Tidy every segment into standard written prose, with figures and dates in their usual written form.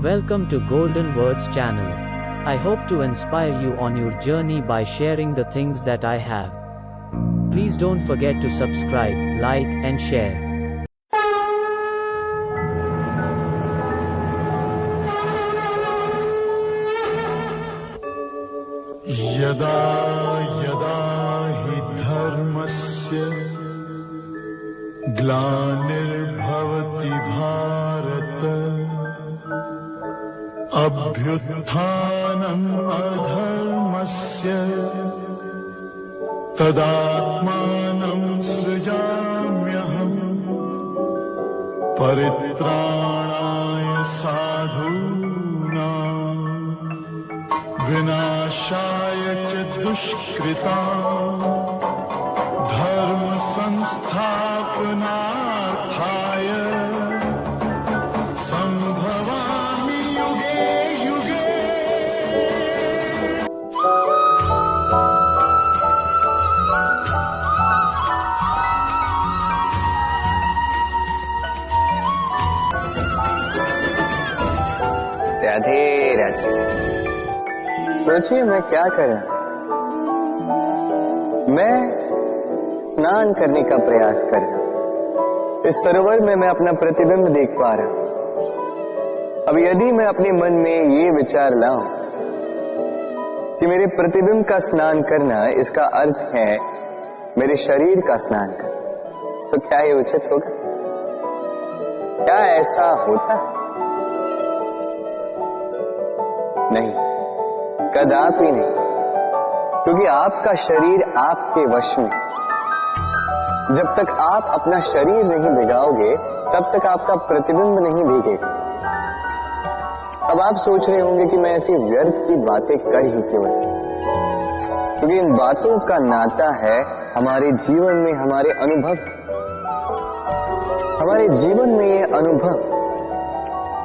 Welcome to Golden Words channel. I hope to inspire you on your journey by sharing the things that I have. Please don't forget to subscribe, like and share. यदा यदा हि धर्मस्य ग्लानिर्भवति भारत अभ्युत्थानम् अधर्मस्य तदात्मानं सृजाम्यहम् परित्राणाय साधूनां विनाशाय च दुष्कृताम् धर्म संस्थापनार्थाय संभवामि युगे युगे। राधे राधे। सोचिए मैं क्या कर रहा हूं। मैं स्नान करने का प्रयास कर रहा हूं। इस सरोवर में मैं अपना प्रतिबिंब देख पा रहा हूं। अब यदि मैं अपने मन में ये विचार लाऊं कि मेरे प्रतिबिंब का स्नान करना, इसका अर्थ है मेरे शरीर का स्नान करना, तो क्या ये उचित होगा? क्या ऐसा होता? नहीं, कदापि नहीं, क्योंकि आपका शरीर आपके वश में। जब तक आप अपना शरीर नहीं भिगाओगे तब तक आपका प्रतिबिंब नहीं भीगेगा। अब आप सोच रहे होंगे कि मैं ऐसी व्यर्थ की बातें कर ही क्यों रहा, क्योंकि इन बातों का नाता है हमारे जीवन में हमारे अनुभव से। हमारे जीवन में ये अनुभव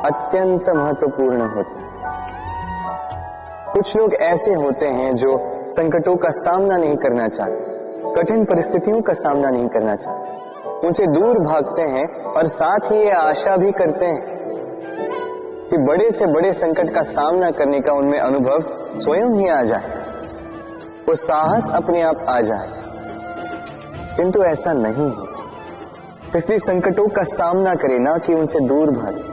अत्यंत महत्वपूर्ण होते हैं। कुछ लोग ऐसे होते हैं जो संकटों का सामना नहीं करना चाहते, कठिन परिस्थितियों का सामना नहीं करना चाहते, उनसे दूर भागते हैं और साथ ही ये आशा भी करते हैं कि बड़े से बड़े संकट का सामना करने का उनमें अनुभव स्वयं ही आ जाए, वो साहस अपने आप आ जाए। किंतु ऐसा नहीं है, इसलिए संकटों का सामना करें, ना कि उनसे दूर भागे,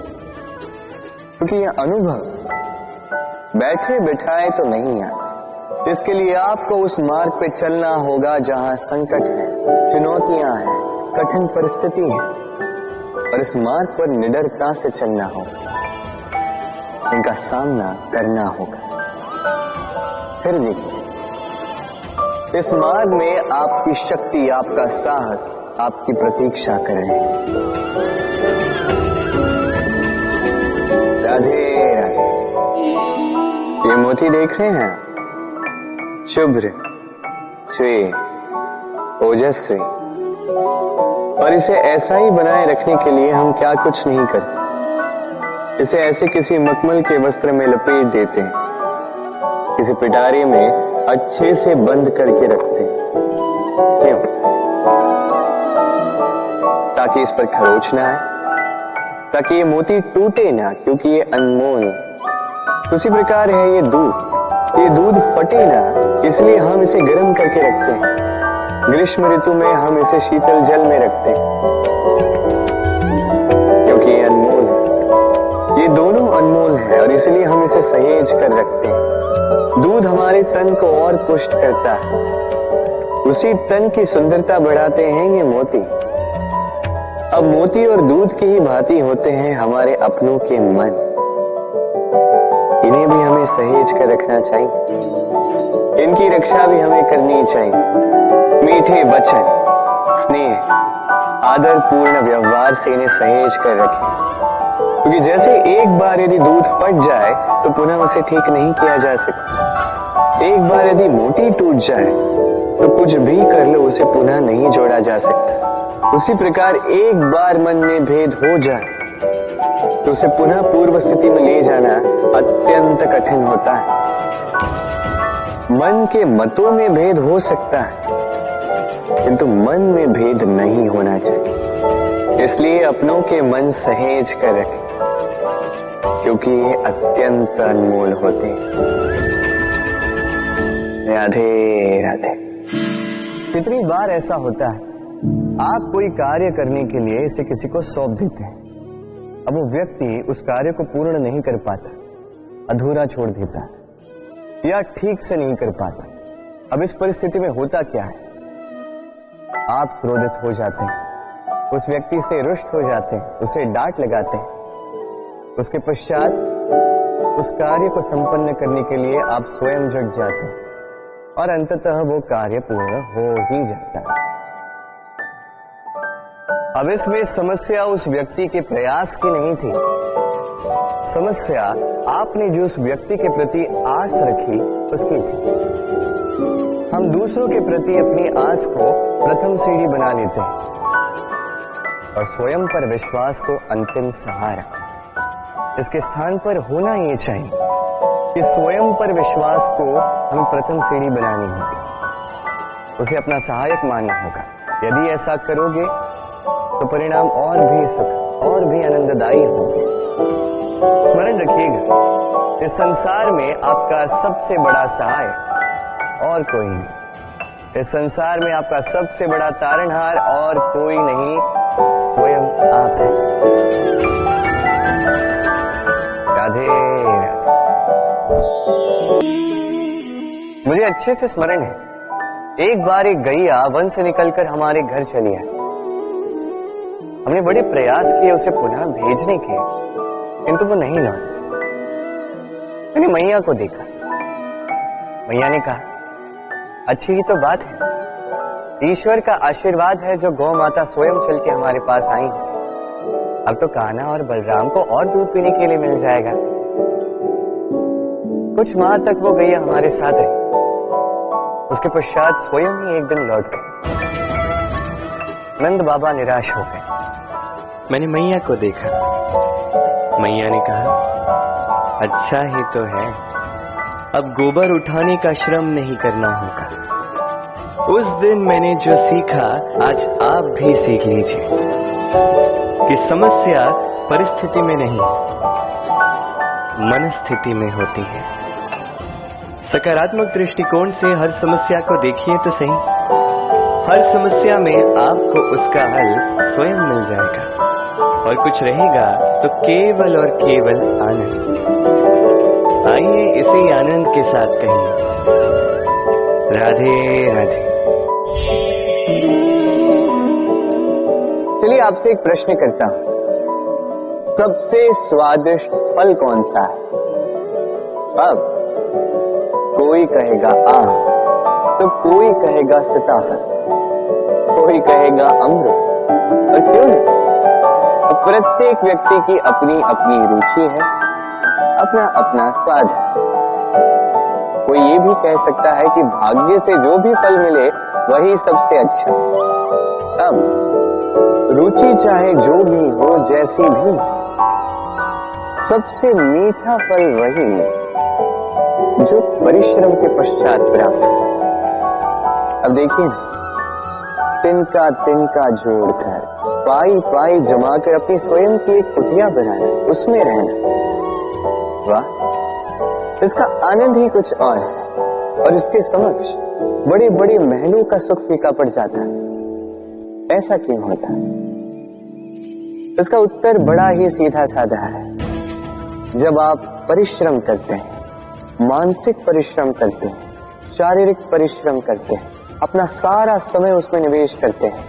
क्योंकि यह अनुभव बैठे बिठाए तो नहीं आता। इसके लिए आपको उस मार्ग पे चलना होगा जहां संकट है, चुनौतियां हैं, कठिन परिस्थिति है, और इस मार्ग पर निडरता से चलना होगा, इनका सामना करना होगा। फिर देखिए, इस मार्ग में आपकी शक्ति, आपका साहस आपकी प्रतीक्षा कर रहे हैं। राधे राधे। ये मोती देख रहे हैं, शुभ्र, श्वेत, ओजस्वी, और इसे ऐसा ही बनाए रखने के लिए हम क्या कुछ नहीं करते। इसे ऐसे किसी मखमल के वस्त्र में लपेट देते हैं, किसी पिटारे में अच्छे से बंद करके रखते हैं। क्यों? ताकि इस पर खरोच ना आए, ताकि ये मोती टूटे ना, क्योंकि ये अनमोल। उसी प्रकार है ये दूध फटे ना, इसलिए हम इसे गर्म करके रखते हैं। ग्रीष्म ऋतु में हम इसे शीतल जल में रखते हैं, क्योंकि ये अनमोल है। ये दोनों अनमोल है और इसलिए हम इसे सहेज कर रखते हैं। दूध हमारे तन को और पुष्ट करता है, उसी तन की सुंदरता बढ़ाते हैं ये मोती। अब मोती और दूध की ही भांति होते हैं हमारे अपनों के मन। इन्हें भी हमें सहेज कर रखना चाहिए, इनकी रक्षा भी हमें करनी चाहिए। मीठे वचन, स्नेह, आदर पूर्ण व्यवहार से इन्हें सहेज कर रखें, क्योंकि जैसे एक बार यदि दूध फट जाए तो पुनः उसे ठीक नहीं किया जा सकता। एक बार यदि मोती टूट जाए तो कुछ भी कर लो, उसे पुनः नहीं जोड़ा जा सकता। उसी प्रकार एक बार मन में भेद हो जाए तो उसे पुनः पूर्व स्थिति में ले जाना अत्यंत कठिन होता है। मन के मतों में भेद हो सकता है, किंतु मन में भेद नहीं होना चाहिए। इसलिए अपनों के मन सहेज कर रखें, क्योंकि ये अत्यंत अनमोल होते हैं। राधे राधे। कितनी बार ऐसा होता है, आप कोई कार्य करने के लिए इसे किसी को सौंप देते हैं, अब वो व्यक्ति उस कार्य को पूर्ण नहीं कर पाता, अधूरा छोड़ देता है या ठीक से नहीं कर पाता। अब इस परिस्थिति में होता क्या है, आप क्रोधित हो जाते हैं, उस व्यक्ति से रुष्ट हो जाते हैं, उसे डांट लगाते हैं। उसके पश्चात उस कार्य को संपन्न करने के लिए आप स्वयं जुट जाते हैं और अंततः वो कार्य पूर्ण हो ही जाता है। अब इसमें समस्या उस व्यक्ति के प्रयास की नहीं थी, समस्या आपने जो उस व्यक्ति के प्रति आस रखी उसकी थी। हम दूसरों के प्रति अपनी आस को प्रथम सीढ़ी बना लेते हैं और स्वयं पर विश्वास को अंतिम सहारा। इसके स्थान पर होना ये चाहिए कि स्वयं पर विश्वास को हमें प्रथम सीढ़ी बनानी होगी, उसे अपना सहायक मानना होगा। यदि ऐसा करोगे तो परिणाम और भी सुख और भी आनंददायी होंगे। स्मरण रखिएगा, इस संसार में आपका सबसे बड़ा सहाय और कोई नहीं। इस संसार में आपका सबसे बड़ा तारणहार और कोई नहीं, स्वयं आप हैं। राधे राधे। मुझे अच्छे से स्मरण है, एक बार एक गैया वन से निकलकर हमारे घर चली आई। हमने बड़े प्रयास किए उसे पुनः भेजने के, किंतु वो नहीं लौटी। मैंने मैया को देखा, मैया ने कहा, अच्छी ही तो बात है, ईश्वर का आशीर्वाद है जो गौ माता स्वयं चल के हमारे पास आई। अब तो कान्हा और बलराम को और दूध पीने के लिए मिल जाएगा। कुछ माह तक वो गैया हमारे साथ रही, उसके पश्चात स्वयं ही एक दिन लौट गए। नंद बाबा निराश हो गए। मैंने मैया को देखा, मैया ने कहा, अच्छा ही तो है, अब गोबर उठाने का श्रम नहीं करना होगा। उस दिन मैंने जो सीखा आज आप भी सीख लीजिए कि समस्या परिस्थिति में नहीं, मनस्थिति में होती है। सकारात्मक दृष्टिकोण से हर समस्या को देखिए तो सही, हर समस्या में आपको उसका हल स्वयं मिल जाएगा और कुछ रहेगा तो केवल और केवल आनंद। आइए इसी आनंद के साथ कहें, राधे राधे। चलिए आपसे एक प्रश्न करता हूं, सबसे स्वादिष्ट फल कौन सा है? अब कोई कहेगा आम, तो कोई कहेगा सीताफल, कोई कहेगा अमृत, और क्यों नहीं? प्रत्येक व्यक्ति की अपनी अपनी रुचि है, अपना अपना स्वाद है। कोई ये भी कह सकता है कि भाग्य से जो भी फल मिले वही सबसे अच्छा। अब रुचि चाहे जो भी हो, जैसी भी, सबसे मीठा फल वही जो परिश्रम के पश्चात प्राप्त हो। अब देखिए, तिनका तिनका जोड़कर, पाई पाई जमाकर अपनी स्वयं की एक कुटिया बनाना, उसमें रहना, वाह, इसका आनंद ही कुछ और है। और इसके समक्ष बड़े बड़े महलों का सुख फीका पड़ जाता है। ऐसा क्यों होता है? इसका उत्तर बड़ा ही सीधा साधा है। जब आप परिश्रम करते हैं, मानसिक परिश्रम करते हैं, शारीरिक परिश्रम करते हैं, अपना सारा समय उसमें निवेश करते हैं,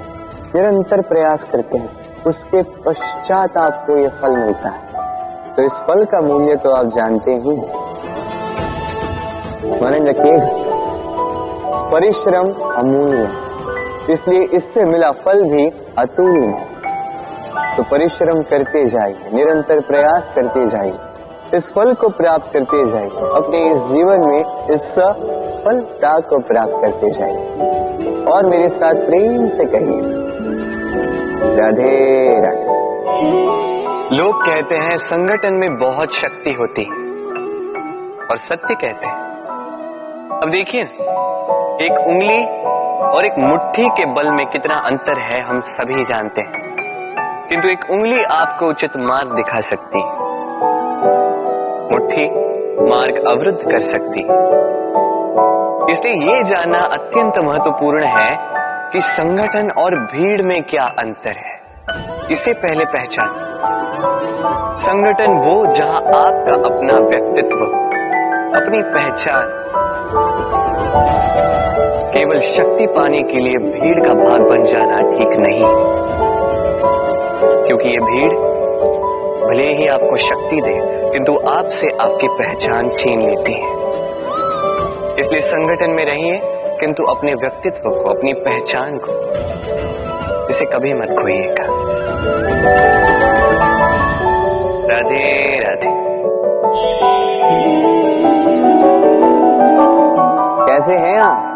निरंतर प्रयास करते हैं, उसके पश्चात आपको यह फल मिलता है, तो इस फल का मूल्य तो आप जानते ही हैं। स्मरण रखिएगा, परिश्रम अमूल्य है, इसलिए इससे मिला फल भी अतुल्य है। तो परिश्रम करते जाइए, निरंतर प्रयास करते जाइए, इस फल को प्राप्त करते जाइए, अपने इस जीवन में इस सफलता को प्राप्त करते जाइए। और मेरे साथ प्रेम से कहिए, राधे राधे। लोग कहते हैं संगठन में बहुत शक्ति होती है, और सत्य कहते हैं। अब देखिए, एक उंगली और एक मुट्ठी के बल में कितना अंतर है हम सभी जानते हैं, किंतु एक उंगली आपको उचित मार्ग दिखा सकती है। मुट्ठी मार्ग अवरुद्ध कर सकती है। इसलिए ये जानना अत्यंत महत्वपूर्ण है कि संगठन और भीड़ में क्या अंतर है। इसे पहले पहचान। संगठन वो जहां आपका अपना व्यक्तित्व, अपनी पहचान, केवल शक्ति पाने के लिए भीड़ का भाग बन जाना ठीक नहीं, क्योंकि ये भीड़ भले ही आपको शक्ति दे किंतु आपसे आपकी पहचान छीन लेती है। इसलिए संगठन में रहिए किंतु अपने व्यक्तित्व को, अपनी पहचान को, इसे कभी मत खोइएगा। राधे राधे। कैसे हैं आप?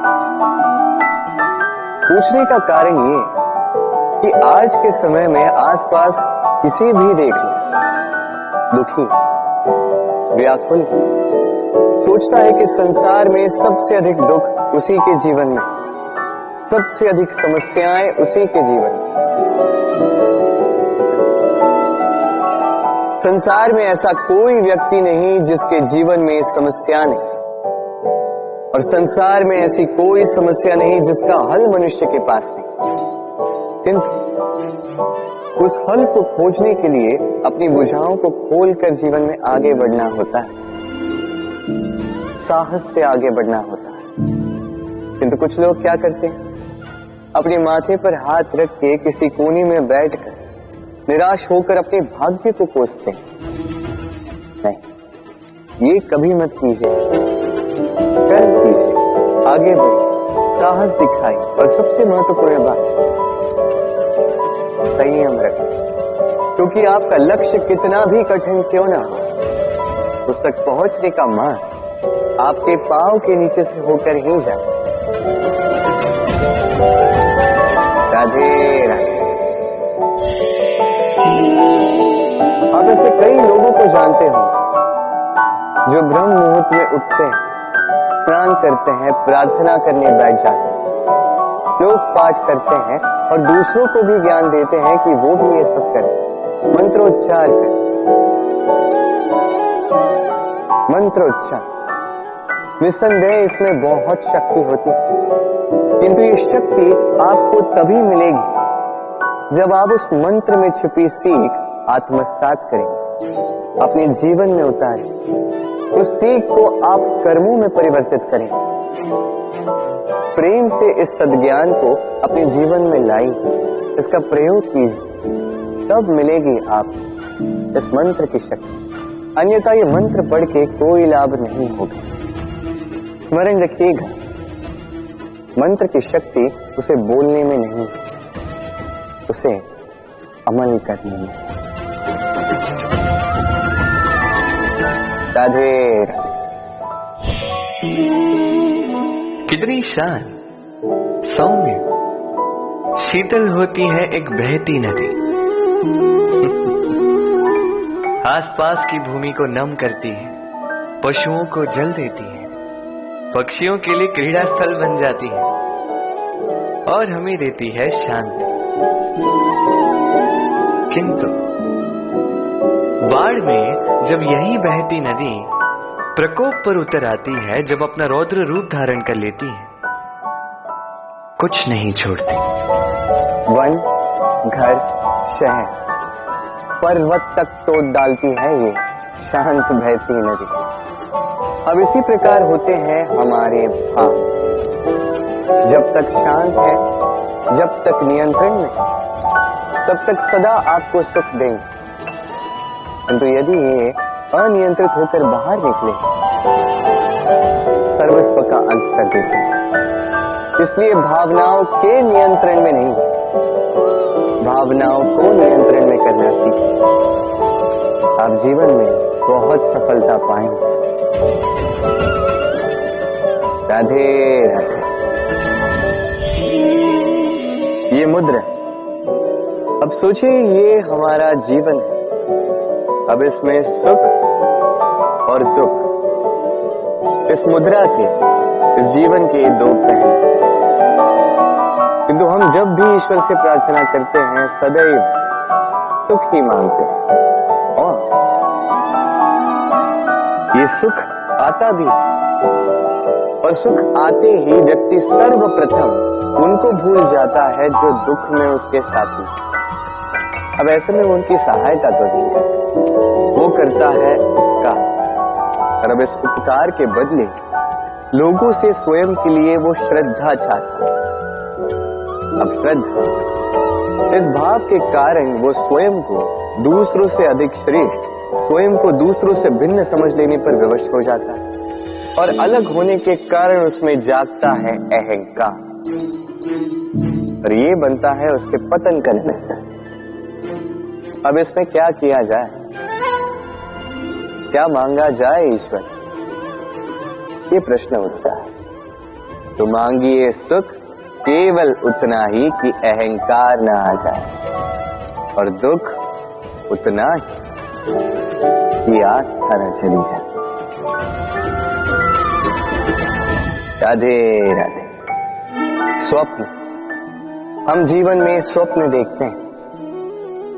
पूछने का कारण ये कि आज के समय में आसपास किसी भी देख लो, दुखी, व्याकुल, सोचता है कि संसार में सबसे अधिक दुख उसी के जीवन में, सबसे अधिक समस्याएं उसी के जीवन में। संसार में ऐसा कोई व्यक्ति नहीं जिसके जीवन में समस्या नहीं, और संसार में ऐसी कोई समस्या नहीं जिसका हल मनुष्य के पास नहीं। किंतु उस हल को खोजने के लिए अपनी बुझाओं को खोलकर जीवन में आगे बढ़ना होता है, साहस से आगे बढ़ना होता है। किंतु कुछ लोग क्या करते हैं? अपने माथे पर हाथ रख के किसी कोने में बैठकर निराश होकर अपने भाग्य को कोसते हैं। नहीं, ये कभी मत कीजिए। कर्म कीजिए, आगे बढ़िए, साहस दिखाइए, और सबसे महत्वपूर्ण बात, संयम रखें। क्योंकि आपका लक्ष्य कितना भी कठिन क्यों ना हो, उस तक पहुंचने का मार्ग आपके पांव के नीचे से होकर ही जाए। राधे राधे। आप ऐसे कई लोगों को जानते हो जो ब्रह्म मुहूर्त में उठते हैं, स्नान करते हैं, प्रार्थना करने बैठ जाते हैं, श्लोक पाठ करते हैं और दूसरों को भी ज्ञान देते हैं कि वो भी ये सब करें। मंत्रोच्चार करें, मंत्रोच्चार। निस्संदेह इसमें बहुत शक्ति होती है, किंतु ये शक्ति आपको तभी मिलेगी जब आप उस मंत्र में छिपी सीख आत्मसात करें, अपने जीवन में उतारें, उस सीख को आप कर्मों में परिवर्तित करें, प्रेम से इस सद्ज्ञान को अपने जीवन में लाइए, इसका प्रयोग कीजिए, तब मिलेगी आप इस मंत्र की शक्ति। अन्यथा ये मंत्र पढ़ के कोई लाभ नहीं होगा। स्मरण रखिएगा, मंत्र की शक्ति उसे बोलने में नहीं, उसे अमल करने में। राधे राधे। कितनी शांत, सौम्य, शीतल होती है एक बहती नदी। आसपास की भूमि को नम करती है, पशुओं को जल देती है, पक्षियों के लिए क्रीड़ा स्थल बन जाती है और हमें देती है शांति। किंतु बाढ़ में जब यही बहती नदी प्रकोप पर उतर आती है, जब अपना रौद्र रूप धारण कर लेती है, कुछ नहीं छोड़ती। वन, घर, शहर, पर्वत तक तोड़ डालती है ये शांत बहती नदी। अब इसी प्रकार होते हैं हमारे भाव। जब तक शांत है, जब तक नियंत्रण में, तब तक सदा आपको सुख देंगे। किंतु यदि ये अनियंत्रित होकर बाहर निकले, सर्वस्व का अंत कर देते हैं। इसलिए भावनाओं के नियंत्रण में नहीं, भावनाओं को नियंत्रण में करना सीखें। आप जीवन में बहुत सफलता पाएंगे। राधे राधे। ये मुद्रा, अब सोचिए ये हमारा जीवन है। अब इसमें सुख और दुख, इस मुद्रा के, इस जीवन के दो पहलू। किंतु हम जब भी ईश्वर से प्रार्थना करते हैं सदैव सुख ही मांगते हैं, और ये सुख आता भी और सुख आते ही व्यक्ति सर्वप्रथम उनको भूल जाता है जो दुख में उसके साथी। अब ऐसे में उनकी सहायता तो नहीं करता, वो करता है उपकार। और अब इस उपकार के बदले लोगों से स्वयं के लिए वो श्रद्धा चाहता है। अब श्रद्धा, इस भाव के कारण वो स्वयं को दूसरों से अधिक श्रेष्ठ, स्वयं को दूसरों से भिन्न समझ लेने पर विवश हो जाता है और अलग होने के कारण उसमें जागता है अहंकार और ये बनता है उसके पतन का निमित्त। अब इसमें क्या किया जाए, क्या मांगा जाए ईश्वर से, ये प्रश्न उठता है। तो मांगिए सुख केवल उतना ही कि अहंकार ना आ जाए और दुख उतना ही कि आस्था न चली जाए। राधे राधे। स्वप्न, हम जीवन में स्वप्न देखते हैं,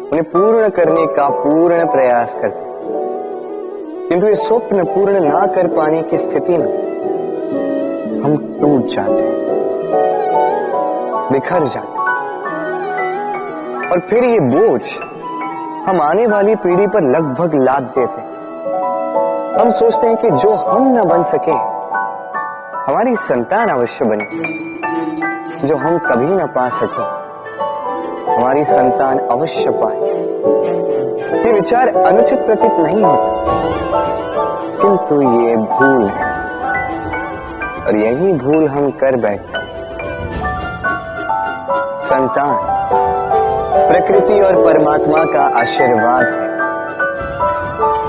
उन्हें पूर्ण करने का पूर्ण प्रयास करते हैं, किंतु ये स्वप्न पूर्ण ना कर पाने की स्थिति में हम टूट जाते हैं, बिखर जाते हैं और फिर ये बोझ हम आने वाली पीढ़ी पर लगभग लाद देते हैं। हम सोचते हैं कि जो हम न बन सके हमारी संतान अवश्य बने, जो हम कभी न पा सके हमारी संतान अवश्य पाए। ये विचार अनुचित प्रतीत नहीं होता, किंतु ये भूल है और यही भूल हम कर बैठते हैं। संतान प्रकृति और परमात्मा का आशीर्वाद है,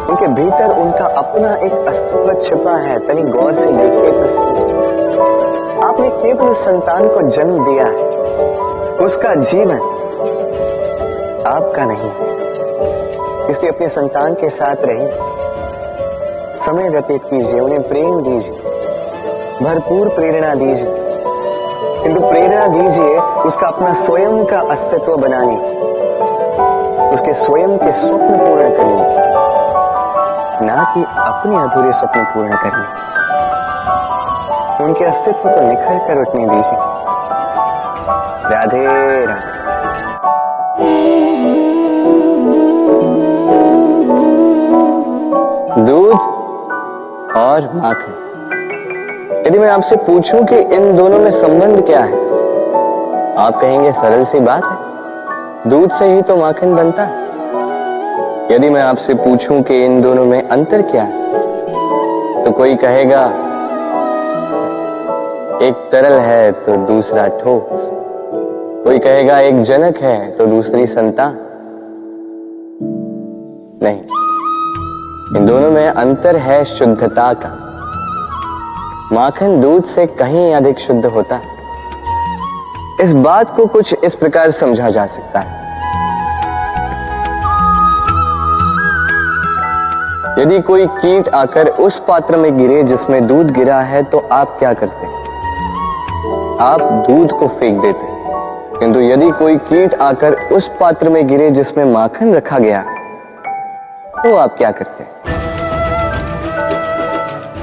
उनके भीतर उनका अपना एक अस्तित्व छिपा है। तनी गौर से देखिए तो सही। आपने केवल उस संतान को जन्म दिया है, उसका जीवन आपका नहीं है, इसलिए अपने संतान के साथ रहिए, समय व्यतीत कीजिए, उन्हें प्रेम दीजिए, भरपूर प्रेरणा दीजिए, किंतु प्रेरणा दीजिए उसका अपना स्वयं का अस्तित्व बनाने, उसके स्वयं के स्वप्न पूर्ण करने, ना कि अपने अधूरे स्वप्न पूर्ण करने। उनके अस्तित्व को निखर कर उठने दीजिए। राधे राधे। दूध और माखन, यदि मैं आपसे पूछूं कि इन दोनों में संबंध क्या है, आप कहेंगे सरल सी बात है, दूध से ही तो माखन बनता है। यदि मैं आपसे पूछूं कि इन दोनों में अंतर क्या है, तो कोई कहेगा एक तरल है तो दूसरा ठोस, कोई कहेगा एक जनक है तो दूसरी संतान। नहीं, इन दोनों में अंतर है शुद्धता का। माखन दूध से कहीं अधिक शुद्ध होता है। इस बात को कुछ इस प्रकार समझा जा सकता है। यदि कोई कीट आकर उस पात्र में गिरे जिसमें दूध गिरा है, तो आप क्या करते? आप दूध को फेंक देते। किंतु यदि कोई कीट आकर उस पात्र में गिरे जिसमें माखन रखा गया, तो आप क्या करते?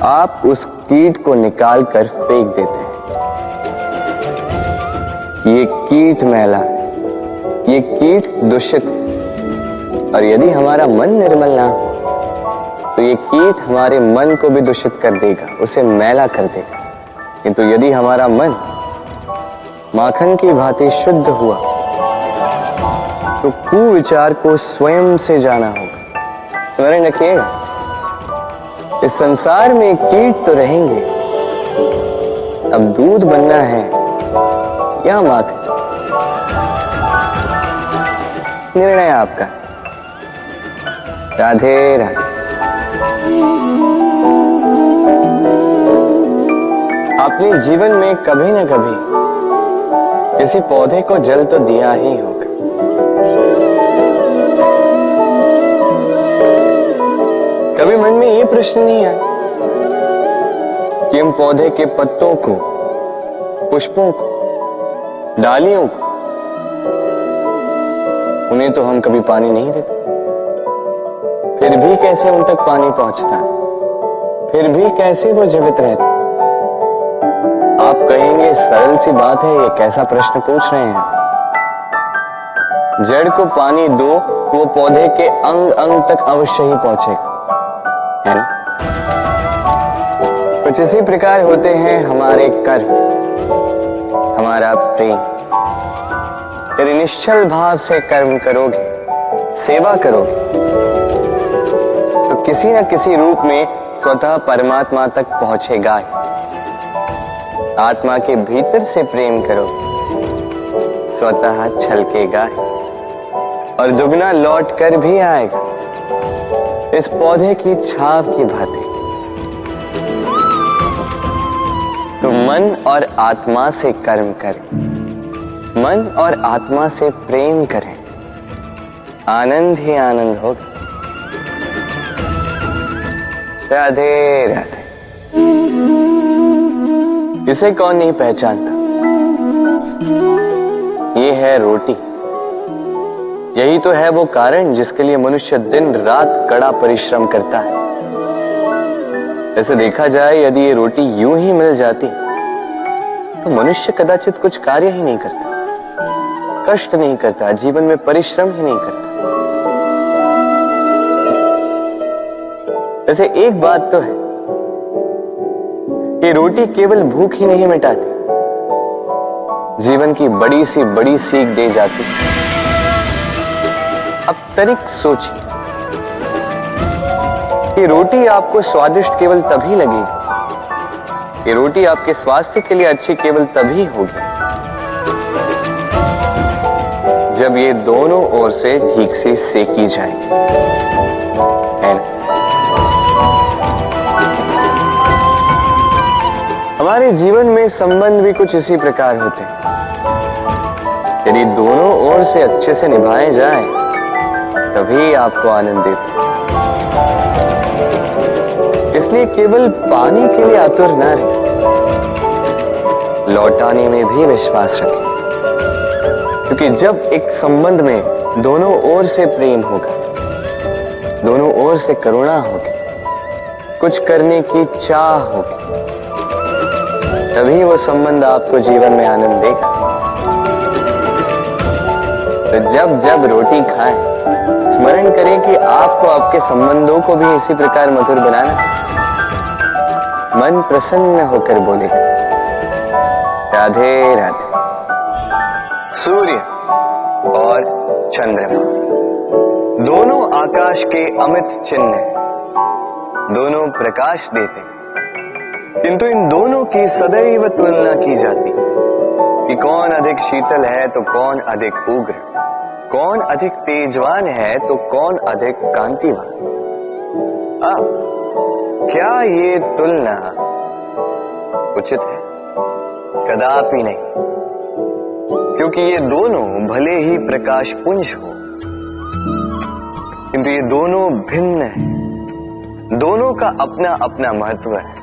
आप उस कीट को निकाल कर फेंक देते हैं। ये कीट मैला है, ये कीट दूषित है। और यदि हमारा मन निर्मल ना हो, तो ये कीट हमारे मन को भी दूषित कर देगा, उसे मैला कर देगा। किंतु यदि हमारा मन माखन की भांति शुद्ध हुआ, तो कुविचार को स्वयं से जाना होगा। स्मरण रखिएगा, इस संसार में कीट तो रहेंगे, अब दूध बनना है या माखन, निर्णय आपका। राधे राधे। आपने जीवन में कभी न कभी किसी पौधे को जल तो दिया ही होगा। कभी मन में ये प्रश्न नहीं आया कि हम पौधे के पत्तों को, पुष्पों को, डालियों को, उन्हें तो हम कभी पानी नहीं देते, फिर भी कैसे उन तक पानी पहुंचता है? फिर भी कैसे वो जीवित रहते? आप कहेंगे सरल सी बात है, ये कैसा प्रश्न पूछ रहे हैं? जड़ को पानी दो, वो पौधे के अंग अंग तक अवश्य ही पहुंचेगा, है ना? कुछ इसी प्रकार होते हैं हमारे कर्म, हमारा प्रेम। यदि निश्चल भाव से कर्म करोगे, सेवा करोगे, तो किसी न किसी रूप में स्वतः परमात्मा तक पहुंचेगा ही। आत्मा के भीतर से प्रेम करोगे, स्वतः छलकेगा ही और दुगना लौट कर भी आएगा, इस पौधे की छाव की भांति। तो मन और आत्मा से कर्म करें, मन और आत्मा से प्रेम करें, आनंद ही आनंद होगा। राधे राधे। इसे कौन नहीं पहचानता? ये है रोटी। यही तो है वो कारण जिसके लिए मनुष्य दिन रात कड़ा परिश्रम करता है। ऐसे देखा जाए, यदि ये रोटी यूं ही मिल जाती तो मनुष्य कदाचित कुछ कार्य ही नहीं करता, कष्ट नहीं करता, जीवन में परिश्रम ही नहीं करता। वैसे एक बात तो है, ये रोटी केवल भूख ही नहीं मिटाती, जीवन की बड़ी सी बड़ी सीख दे जाती। अब तनिक सोचिए, ये रोटी आपको स्वादिष्ट केवल तभी लगेगी, ये रोटी आपके स्वास्थ्य के लिए अच्छी केवल तभी होगी जब ये दोनों ओर से ठीक से सेकी जाएगी, है ना? हमारे जीवन में संबंध भी कुछ इसी प्रकार होते हैं। यदि दोनों ओर से अच्छे से निभाए जाएं, तभी आपको आनंद देते हैं। इसलिए केवल पाने के लिए आतुर न रहे, लौटाने में भी विश्वास रखें। क्योंकि जब एक संबंध में दोनों ओर से प्रेम होगा, दोनों ओर से करुणा होगी, कुछ करने की चाह होगी, तभी वो संबंध आपको जीवन में आनंद देगा। तो जब जब रोटी खाएं, स्मरण करें कि आपको आपके संबंधों को भी इसी प्रकार मधुर बनाना है। मन प्रसन्न होकर बोलेगा, राधे राधे। सूर्य और चंद्रमा दोनों आकाश के अमित चिन्ह हैं, दोनों प्रकाश देते हैं, किंतु इन दोनों की सदैव तुलना की जाती है कि कौन अधिक शीतल है तो कौन अधिक उग्र, कौन अधिक तेजवान है तो कौन अधिक कांतिवान। क्या ये तुलना उचित है? कदापि नहीं, क्योंकि ये दोनों भले ही प्रकाश पुंज हो, किंतु ये दोनों भिन्न हैं। दोनों का अपना अपना महत्व है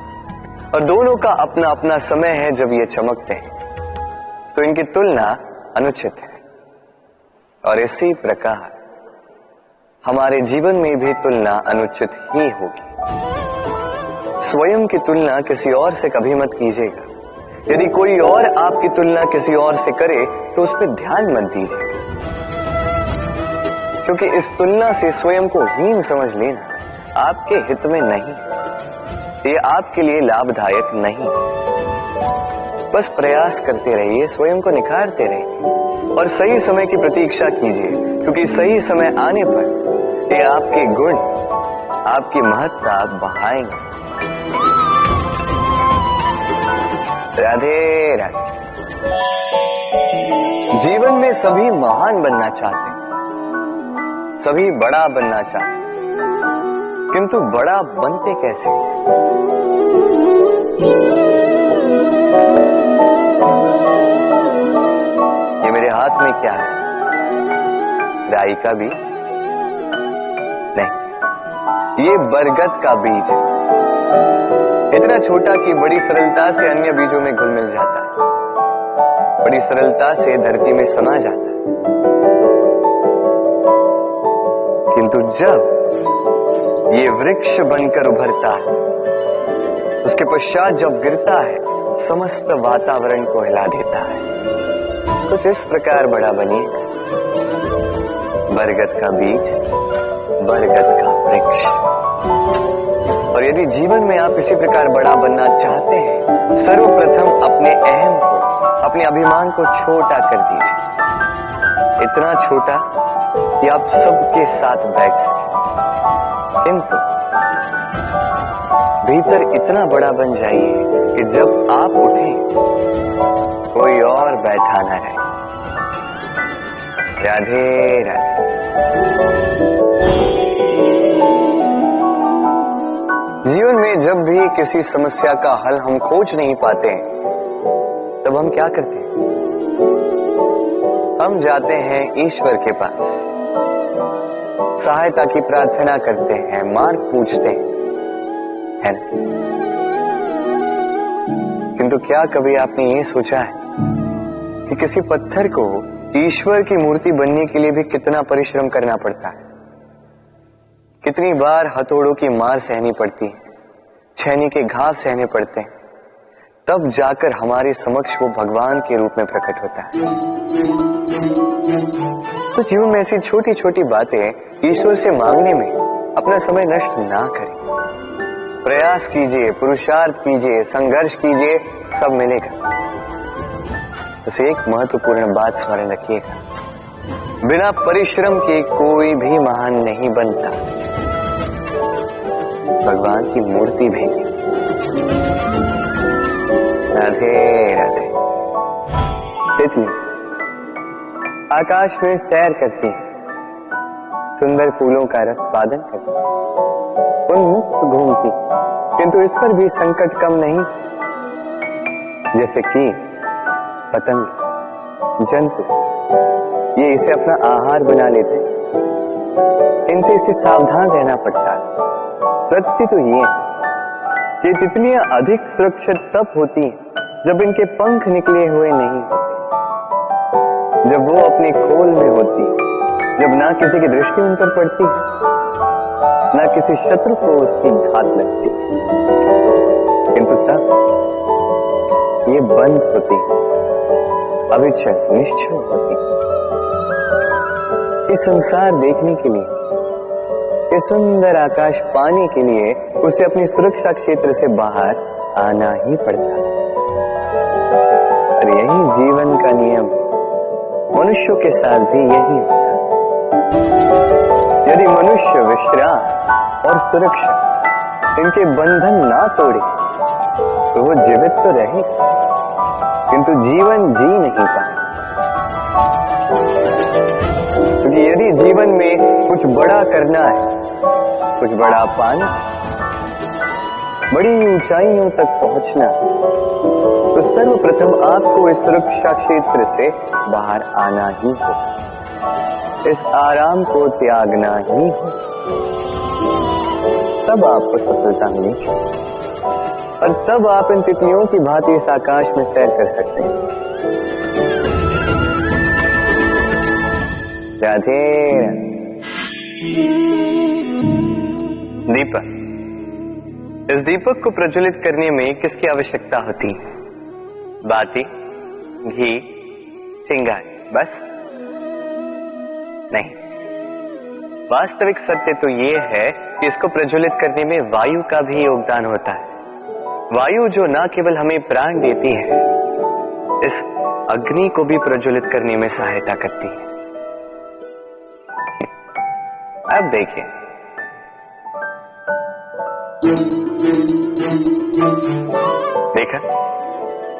और दोनों का अपना अपना समय है जब ये चमकते हैं, तो इनकी तुलना अनुचित है। और इसी प्रकार हमारे जीवन में भी तुलना अनुचित ही होगी। स्वयं की तुलना किसी और से कभी मत कीजिएगा। यदि कोई और आपकी तुलना किसी और से करे तो उस पर ध्यान मत दीजिए, क्योंकि इस तुलना से स्वयं को हीन समझ लेना आपके हित में नहीं, ये आपके लिए लाभदायक नहीं। बस प्रयास करते रहिए, स्वयं को निखारते रहिए और सही समय की प्रतीक्षा कीजिए, क्योंकि सही समय आने पर ये आपके गुण, आपकी महत्ता बढ़ाएंगे। राधे राधे। जीवन में सभी महान बनना चाहते हैं, सभी बड़ा बनना चाहते हैं, किंतु बड़ा बनते कैसे? ये मेरे हाथ में क्या है? राई का बीज? नहीं, ये बरगद का बीज है। इतना छोटा कि बड़ी सरलता से अन्य बीजों में घुल मिल जाता है, बड़ी सरलता से धरती में समा जाता है। किंतु जब ये वृक्ष बनकर उभरता है, उसके पश्चात जब गिरता है समस्त वातावरण को हिला देता है। कुछ इस प्रकार बड़ा बनिए, बरगद का बीज, बरगद का वृक्ष। और यदि जीवन में आप इसी प्रकार बड़ा बनना चाहते हैं, सर्वप्रथम अपने अहम को, अपने अभिमान को छोटा कर दीजिए, इतना छोटा कि आप सबके साथ बैठ सकें। किंतु भीतर इतना बड़ा बन जाइए कि जब आप उठें कोई और बैठा न रहे। राधे राधे। जीवन में जब भी किसी समस्या का हल हम खोज नहीं पाते, तब हम क्या करते हैं? हम जाते हैं ईश्वर के पास, सहायता की प्रार्थना करते हैं, मार्ग पूछते हैं, है ना? किंतु क्या कभी आपने ये सोचा है कि किसी पत्थर को ईश्वर की मूर्ति बनने के लिए भी कितना परिश्रम करना पड़ता है? कितनी बार हथौड़ों की मार सहनी पड़ती है, छेनी के घाव सहने पड़ते हैं, तब जाकर हमारे समक्ष वो भगवान के रूप में प्रकट होता है। तो जीवन में ऐसी छोटी छोटी बातें ईश्वर से मांगने में अपना समय नष्ट ना करें। प्रयास कीजिए, पुरुषार्थ कीजिए, संघर्ष कीजिए, सब मिलेगा। बस एक महत्वपूर्ण बात स्मरण रखिएगा, बिना परिश्रम के कोई भी महान नहीं बनता, भगवान की मूर्ति भी। राधे राधे। तितली आकाश में सैर करती है, सुंदर फूलों का रसवादन करती, उन्मुक्त घूमती, किंतु इस पर भी संकट कम नहीं। जैसे कि पतंग, जंतु, ये इसे अपना आहार बना लेते, इनसे इसे सावधान रहना पड़ता है। सत्य तो ये है कि तितलियां अधिक सुरक्षित तब होती हैं जब इनके पंख निकले हुए नहीं होते, जब वो अपने खोल में होती, जब ना किसी की दृष्टि उन पर पड़ती है, ना किसी शत्रु को उसकी घात लगती, किंतु तब ये बंद होती, अविचल निश्चल होती। इस संसार देखने के लिए, ये सुंदर आकाश पाने के लिए उसे अपनी सुरक्षा क्षेत्र से बाहर आना ही पड़ता है। और यही जीवन का नियम मनुष्यों के साथ भी यही होता है। यदि मनुष्य विश्राम और सुरक्षा इनके बंधन ना तोड़े तो वो जीवित तो रहे, किंतु जीवन जी नहीं पाए। क्योंकि यदि जीवन में कुछ बड़ा करना है, कुछ बड़ा पाना, बड़ी ऊंचाइयों तक पहुंचना, तो सर्वप्रथम आपको इस सुरक्षा क्षेत्र से बाहर आना ही हो, इस आराम को त्यागना ही हो, तब आपको सफलता मिलेगी। और तब आप इन तितलियों की भांति इस आकाश में सैर कर सकते हैं। राधे राधे। दीपक, इस दीपक को प्रज्वलित करने में किसकी आवश्यकता होती है? बाती, घी, चिंगारी, बस नहीं। वास्तविक सत्य तो ये है कि इसको प्रज्वलित करने में वायु का भी योगदान होता है। वायु जो न केवल हमें प्राण देती है, इस अग्नि को भी प्रज्वलित करने में सहायता करती है। अब देखिए, देखा,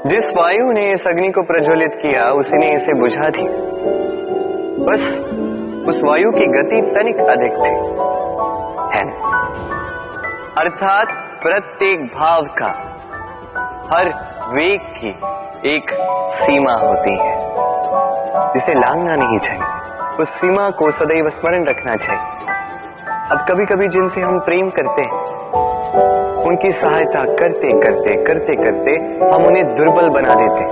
जिस वायु ने इस अग्नि को प्रज्वलित किया उसी ने इसे बुझा दिया। बस उस वायु की गति तनिक अधिक थी, है ना? अर्थात प्रत्येक भाव का, हर वेग की एक सीमा होती है जिसे लांघना नहीं चाहिए। उस सीमा को सदैव स्मरण रखना चाहिए। अब कभी कभी जिनसे हम प्रेम करते हैं, उनकी सहायता करते करते करते करते हम उन्हें दुर्बल बना देते हैं।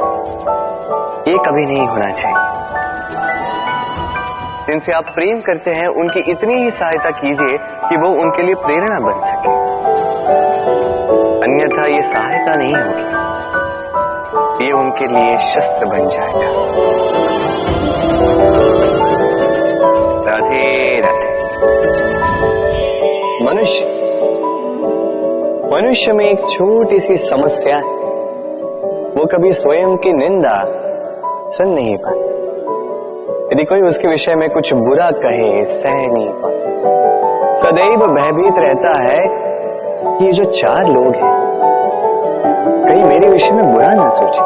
ये कभी नहीं होना चाहिए। जिनसे आप प्रेम करते हैं उनकी इतनी ही सहायता कीजिए कि वो उनके लिए प्रेरणा बन सके। अन्यथा ये सहायता नहीं होगी, ये उनके लिए शस्त्र बन जाएगा। राधे राधे। मनुष्य में एक छोटी सी समस्या है, वो कभी स्वयं की निंदा सुन नहीं पाता। यदि कोई उसके विषय में कुछ बुरा कहे, सह नहीं पाता। सदैव भयभीत रहता है कि ये जो चार लोग हैं कहीं मेरे विषय में बुरा ना सोचे।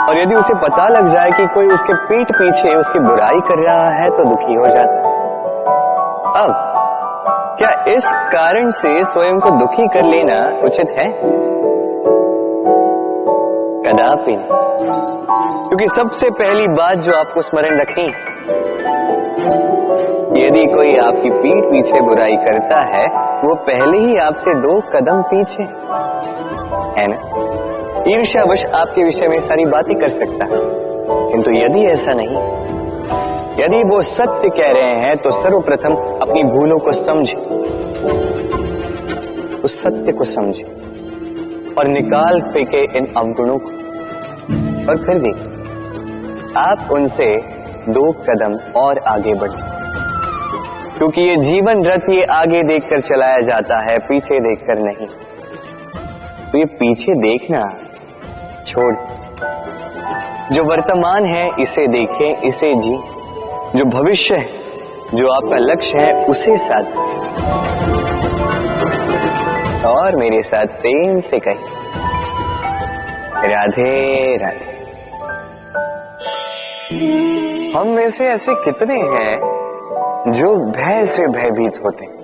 और यदि उसे पता लग जाए कि कोई उसके पीठ पीछे उसकी बुराई कर रहा है तो दुखी हो जाता है। अब क्या इस कारण से स्वयं को दुखी कर लेना उचित है? कदापि नहीं। क्योंकि सबसे पहली बात जो आपको स्मरण रखनी, यदि कोई आपकी पीठ पीछे बुराई करता है वो पहले ही आपसे 2 कदम पीछे है ना। ईर्ष्यावश आपके विषय में सारी बातें कर सकता है, किंतु यदि ऐसा नहीं, यदि वो सत्य कह रहे हैं तो सर्वप्रथम अपनी भूलों को समझे, उस सत्य को समझे और निकाल फेंके इन अवगुणों को। और फिर देखिए आप उनसे 2 कदम और आगे बढ़े, क्योंकि ये जीवन रथ ये आगे देखकर चलाया जाता है, पीछे देखकर नहीं। तो ये पीछे देखना छोड़, जो वर्तमान है इसे देखें, इसे जी। जो भविष्य है, जो आपका लक्ष्य है, उसे साथ और मेरे साथ प्रेम से कहिए, राधे राधे। हम में से ऐसे कितने हैं जो भय से भयभीत होते हैं,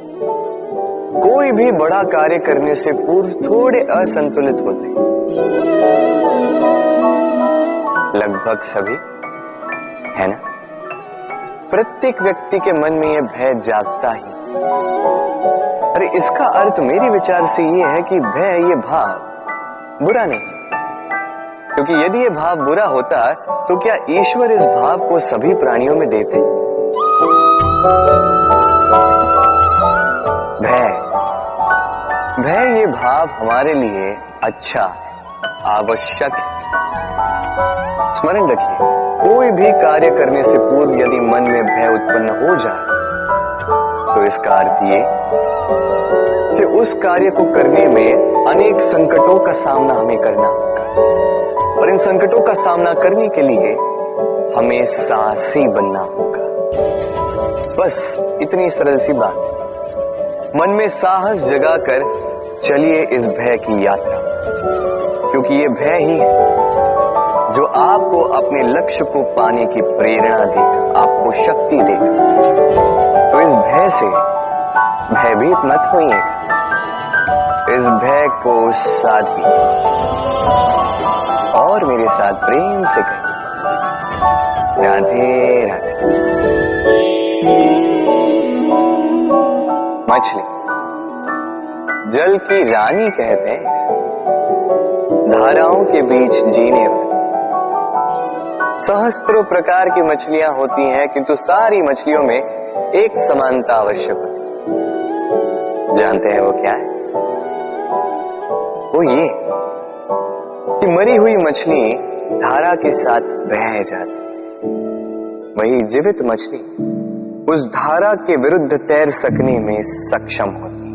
कोई भी बड़ा कार्य करने से पूर्व थोड़े असंतुलित होते हैं। लगभग सभी, है ना। प्रत्येक व्यक्ति के मन में यह भय जागता ही। अरे इसका अर्थ मेरे विचार से यह है कि भय, ये भाव बुरा नहीं, क्योंकि यदि ये भाव बुरा होता तो क्या ईश्वर इस भाव को सभी प्राणियों में देते? भय ये भाव हमारे लिए अच्छा, आवश्यक है। स्मरण रखिए, कोई भी कार्य करने से पूर्व यदि मन में भय उत्पन्न हो जाए तो इसका अर्थ ये कि उस कार्य को करने में अनेक संकटों का सामना हमें करना होगा, और इन संकटों का सामना करने के लिए हमें साहसी बनना होगा। बस इतनी सरल सी बात। मन में साहस जगाकर चलिए इस भय की यात्रा, क्योंकि ये भय ही है जो आपको अपने लक्ष्य को पाने की प्रेरणा देगा, आपको शक्ति देगा। तो इस भय से भयभीत मत होइएगा, इस भय को साधिए और मेरे साथ प्रेम से कहिए, राधे राधे। मछली जल की रानी कहते हैं इसे, धाराओं के बीच जीने वाली। सहस्त्रों प्रकार की मछलियां होती हैं, किंतु सारी मछलियों में एक समानता आवश्यक होती है। जानते हैं वो क्या है? वो ये कि मरी हुई मछली धारा के साथ बह जाती, वही जीवित मछली उस धारा के विरुद्ध तैर सकने में सक्षम होती है।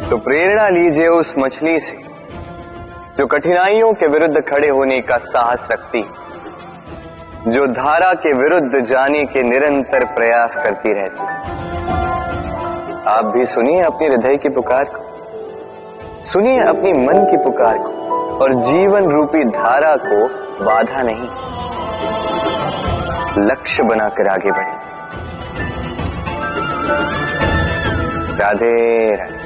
तो प्रेरणा लीजिए उस मछली से जो कठिनाइयों के विरुद्ध खड़े होने का साहस रखती, जो धारा के विरुद्ध जाने के निरंतर प्रयास करती रहती। आप भी सुनिए अपने हृदय की पुकार को, सुनिए अपनी मन की पुकार को, और जीवन रूपी धारा को बाधा नहीं, लक्ष्य बनाकर आगे बढ़े। राधे राधे।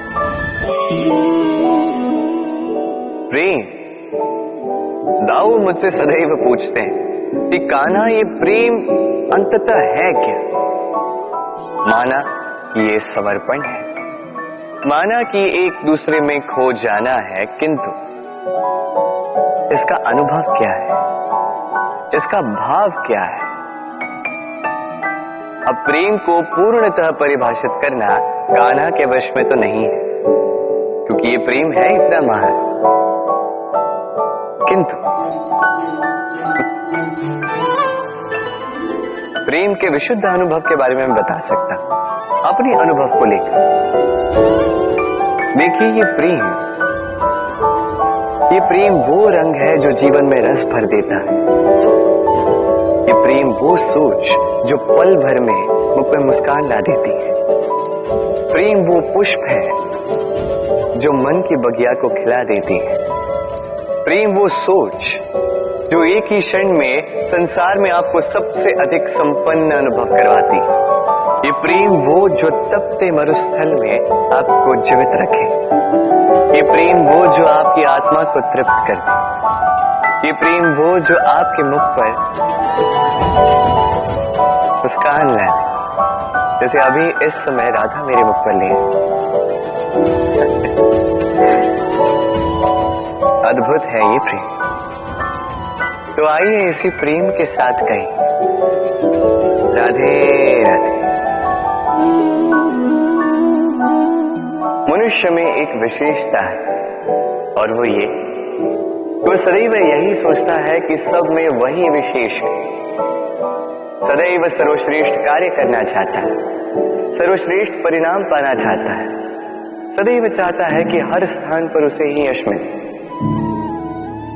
प्रेम, दाऊ मुझसे सदैव पूछते हैं कि कान्हा ये प्रेम अंततः है क्या? माना कि ये समर्पण है, माना कि एक दूसरे में खो जाना है, किंतु इसका अनुभव क्या है, इसका भाव क्या है? अब प्रेम को पूर्णतः परिभाषित करना कान्हा के वश में तो नहीं है, क्योंकि ये प्रेम है इतना महान। किंतु प्रेम के विशुद्ध अनुभव के बारे में मैं बता सकता हूं, अपने अनुभव को लेकर। देखिए, ये प्रेम वो रंग है जो जीवन में रस भर देता है। ये प्रेम वो सोच जो पल भर में मुख पे मुस्कान ला देती है। प्रेम वो पुष्प है जो मन की बगिया को खिला देती है। प्रेम वो सोच जो एक ही क्षण में संसार में आपको सबसे अधिक संपन्न अनुभव करवाती है। ये प्रेम वो जो तपते मरुस्थल में आपको जीवित रखे। ये प्रेम वो जो आपकी आत्मा को तृप्त कर दे। ये प्रेम वो जो आपके मुख पर मुस्कान लाए, जैसे अभी इस समय राधा मेरे मुख पर ले। अद्भुत है ये प्रेम। तो आइए इसी प्रेम के साथ कहें, राधे राधे। मनुष्य में एक विशेषता है, और वो ये, वो सदैव यही सोचता है कि सब में वही विशेष है। सदैव सर्वश्रेष्ठ कार्य करना चाहता है, सर्वश्रेष्ठ परिणाम पाना चाहता है, सदैव चाहता है कि हर स्थान पर उसे ही यश मिले।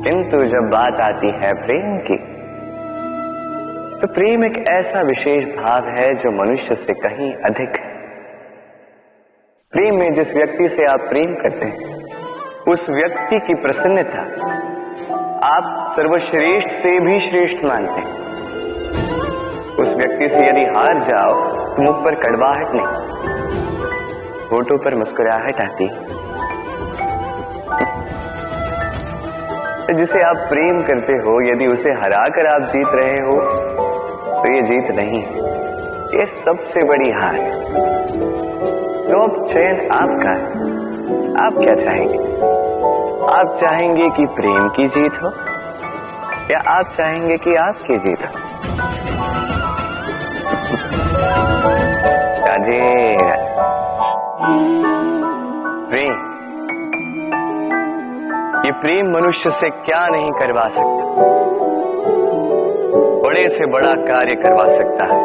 किंतु जब बात आती है प्रेम की, तो प्रेम एक ऐसा विशेष भाव है जो मनुष्य से कहीं अधिक है। प्रेम में जिस व्यक्ति से आप प्रेम करते हैं, उस व्यक्ति की प्रसन्नता आप सर्वश्रेष्ठ से भी श्रेष्ठ मानते हैं। उस व्यक्ति से यदि हार जाओ तो मुख पर कड़वाहट नहीं, होठों पर मुस्कुराहट आती। जिसे आप प्रेम करते हो, यदि उसे हराकर आप जीत रहे हो, तो ये जीत नहीं है, ये सबसे बड़ी हार है। तो अब चयन आपका है, आप क्या चाहेंगे? आप चाहेंगे कि प्रेम की जीत हो, या आप चाहेंगे कि आपकी जीत हो? राधे प्रेम, ये प्रेम मनुष्य से क्या नहीं करवा सकता, बड़े से बड़ा कार्य करवा सकता है,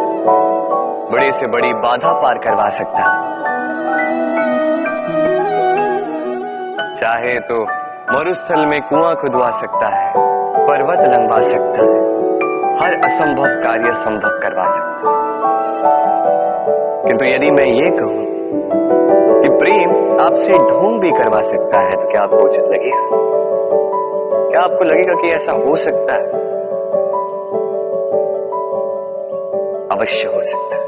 बड़े से बड़ी बाधा पार करवा सकता है। चाहे तो मरुस्थल में कुआं खुदवा सकता है, पर्वत लंघवा सकता है, हर असंभव कार्य संभव करवा सकता है। किंतु यदि मैं ये कहूं कि प्रेम आपसे ढोंग भी करवा सकता है, तो क्या आपको उचित लगेगा? क्या आपको लगेगा कि ऐसा हो सकता है? अवश्य हो सकता है।